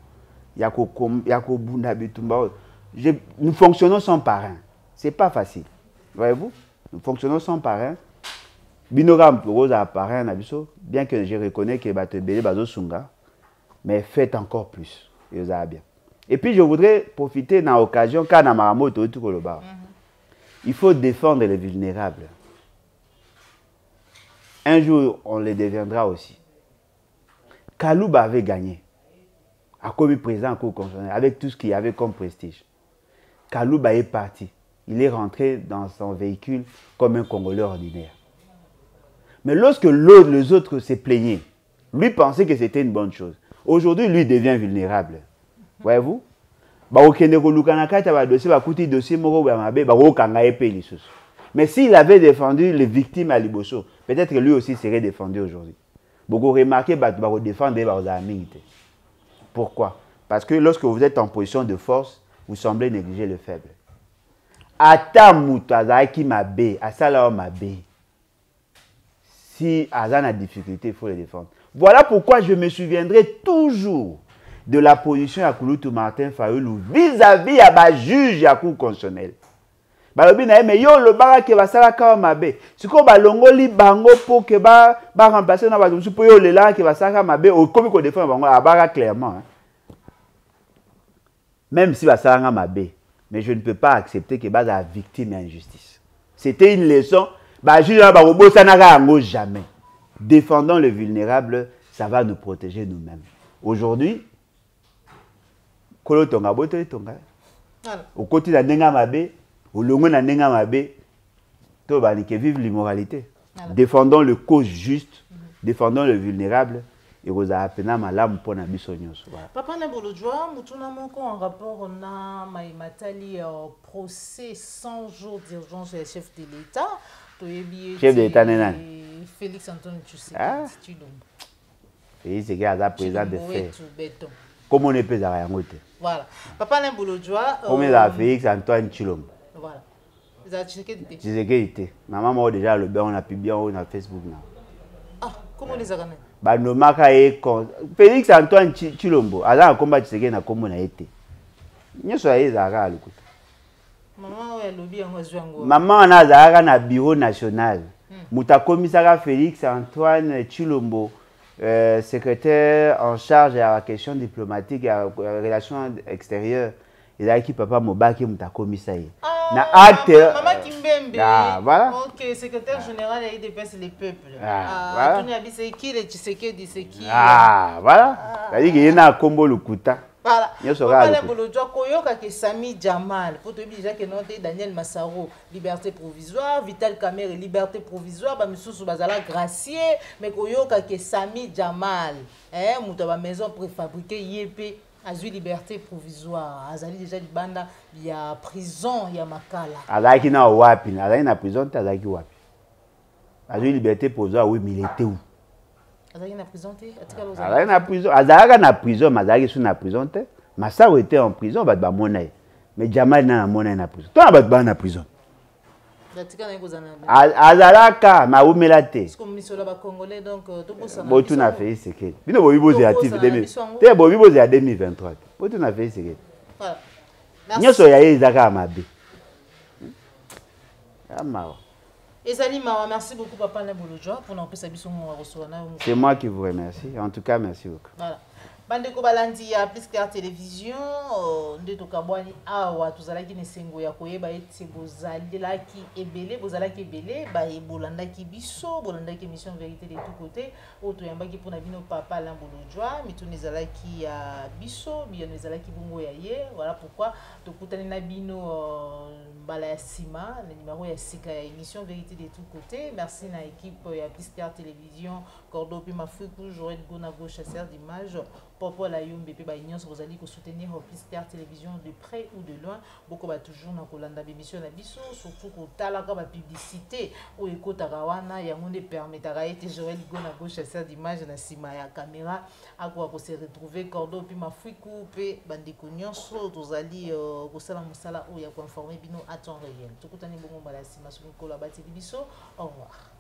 yako bunda bitumba. Nous fonctionnons sans parrain. Ce n'est pas facile. Voyez-vous? Nous fonctionnons sans parrain. Binoram rose à parrain, bien que je reconnais que Batebele Bazo Sunga, mais faites encore plus. Et puis je voudrais profiter de l'occasion, il faut défendre les vulnérables. Un jour, on les deviendra aussi. Kalouba avait gagné. A commis président en cour constitutionnelle, avec tout ce qu'il y avait comme prestige. Kalouba est parti. Il est rentré dans son véhicule comme un Congolais ordinaire. Mais lorsque les autres se plaignaient, lui pensait que c'était une bonne chose. Aujourd'hui, lui devient vulnérable. Voyez-vous? Mais s'il avait défendu les victimes à Liboso, peut-être que lui aussi serait défendu aujourd'hui. Beaucoup remarqué qu'il défendre les amis. Pourquoi? Parce que lorsque vous êtes en position de force, vous semblez négliger le faible. Ata mutaza qui m'a bé, asala m'a bé. Si Azan a difficulté, il faut le défendre. Voilà pourquoi je me souviendrai toujours de la position à Kouloutou Martin Fayoulou vis-à-vis à ma juge à cour constitutionnelle. Balobi na mais yo le bara ke basala ka mabe. Siko balongoli bango pour que ba remplacer na ba pour yo le là ke basala mabe au comme ko défendre bango abara clairement. Même si basala mabe, mais je ne peux pas accepter que basa victime d'injustice. C'était une leçon. Bah juge ba robo sanaka ngo jamais. Défendons les vulnérables, ça va nous protéger nous-mêmes. Aujourd'hui, kolo tonga boto tonga. Au côté de nenga mabe, au longo na nenga mabe, to ba que vive l'immoralité. Défendons le cause juste, défendons le vulnérable et roza apena malamu pona biso nyonso. Papa Nambolodjoa, mutuna moko en rapport na Matali procès 100 jours d'urgence du chef de l'État. Chef de l'État Nénan. Félix Antoine Tshisekedi. Félix Tshisekedi a président de fait. Comment on ne peut pas dire? Voilà. Papa Nambolodjoa. Comment la Félix Antoine Tshilombo? Voilà. Tshisekedi. Maman m'a déjà le bain, on a publié sur Facebook. Ah, comment les a ramenés? banomaka ye Félix Antoine Chilombo aza komba Tshisekedi na kombo na ete nyoso ya ezaka alukuta maman ya lobi yango zwango maman wana azalaka na bureau national mutakomisaka Félix Antoine Chilombo secrétaire en charge de la question diplomatique et relations extérieures ezalaki papa Mobaki mutakomisa ye na acte maman Kimbembe voilà OK secrétaire général de l'IDPS les peuples voilà Tony Abise qui le Tshisekedi c'est qui voilà c'est-à-dire qu'il y a un combo lukuta voilà Nyosora bolojwa koyoka ke Sami Jamal faut te dire que noté Daniel Massaro liberté provisoire Vital Kamerhe liberté provisoire ba misusu bazala gracier mais koyoka ke Sami Jamal muto ba maison préfabriquée yepé azui liberté provisoire azali déjà libanda ya prison ya makala azaki na wapi azali na prison te azaki wapi azui liberté provisoire oui mais il était où azali na prison te azali na prison azalaka na prison mais azalaki sous na prison te Massaro était en prison bato bamona ye mais Jamal na mona na prison to na bato bana na prison azalaka maumela te botu na Félix Tshisekedi bino bobiboze ya te 2023 botu na Félix Tshisekedi nyonso ya ye ezaka mabe amawa ezali mawa. Merci beaucoup papa Bolojwa pour nous passer biso mo recevoir na. C'est moi qui vous remercie. En tout cas, merci beaucoup. Voilà. Bande ko balandi ya Plus Clair Télévision nde to kabwani awa tozalaki nesengo ya koyeba ete bozalaki ebele ba ebolandaki biso bolandaki émission vérité de tout côté oto yambaki pona bino papa Bolojwa mituni ezalaki ya biso bino ezalaki bongo ya ye. Voilà pourquoi tokutani na bino bala ya sima na numéro ya sika ya émission vérité de tout côté. Merci na équipe ya Plus Clair Télévision Cordo Pima Fuku Joël Gonago chasseur d'images Popo la Yombe pe ba ignon vous allez soutenir Plus Clair Télévision de près ou de loin beaucoup ba toujours na kolanda émission na biso surtout ko tala ka ba publicité ou ekotaka wana yango ne permettra ete Joël Gonago chasseur d'images na sima ya caméra akwa ko se retrouver Cordo Pima Fuku pe bandeko nyonso tozali ko sala musala ou ya ko informer bino à temps réel tukutani bongo bala sima sur ko la bati biso au revoir.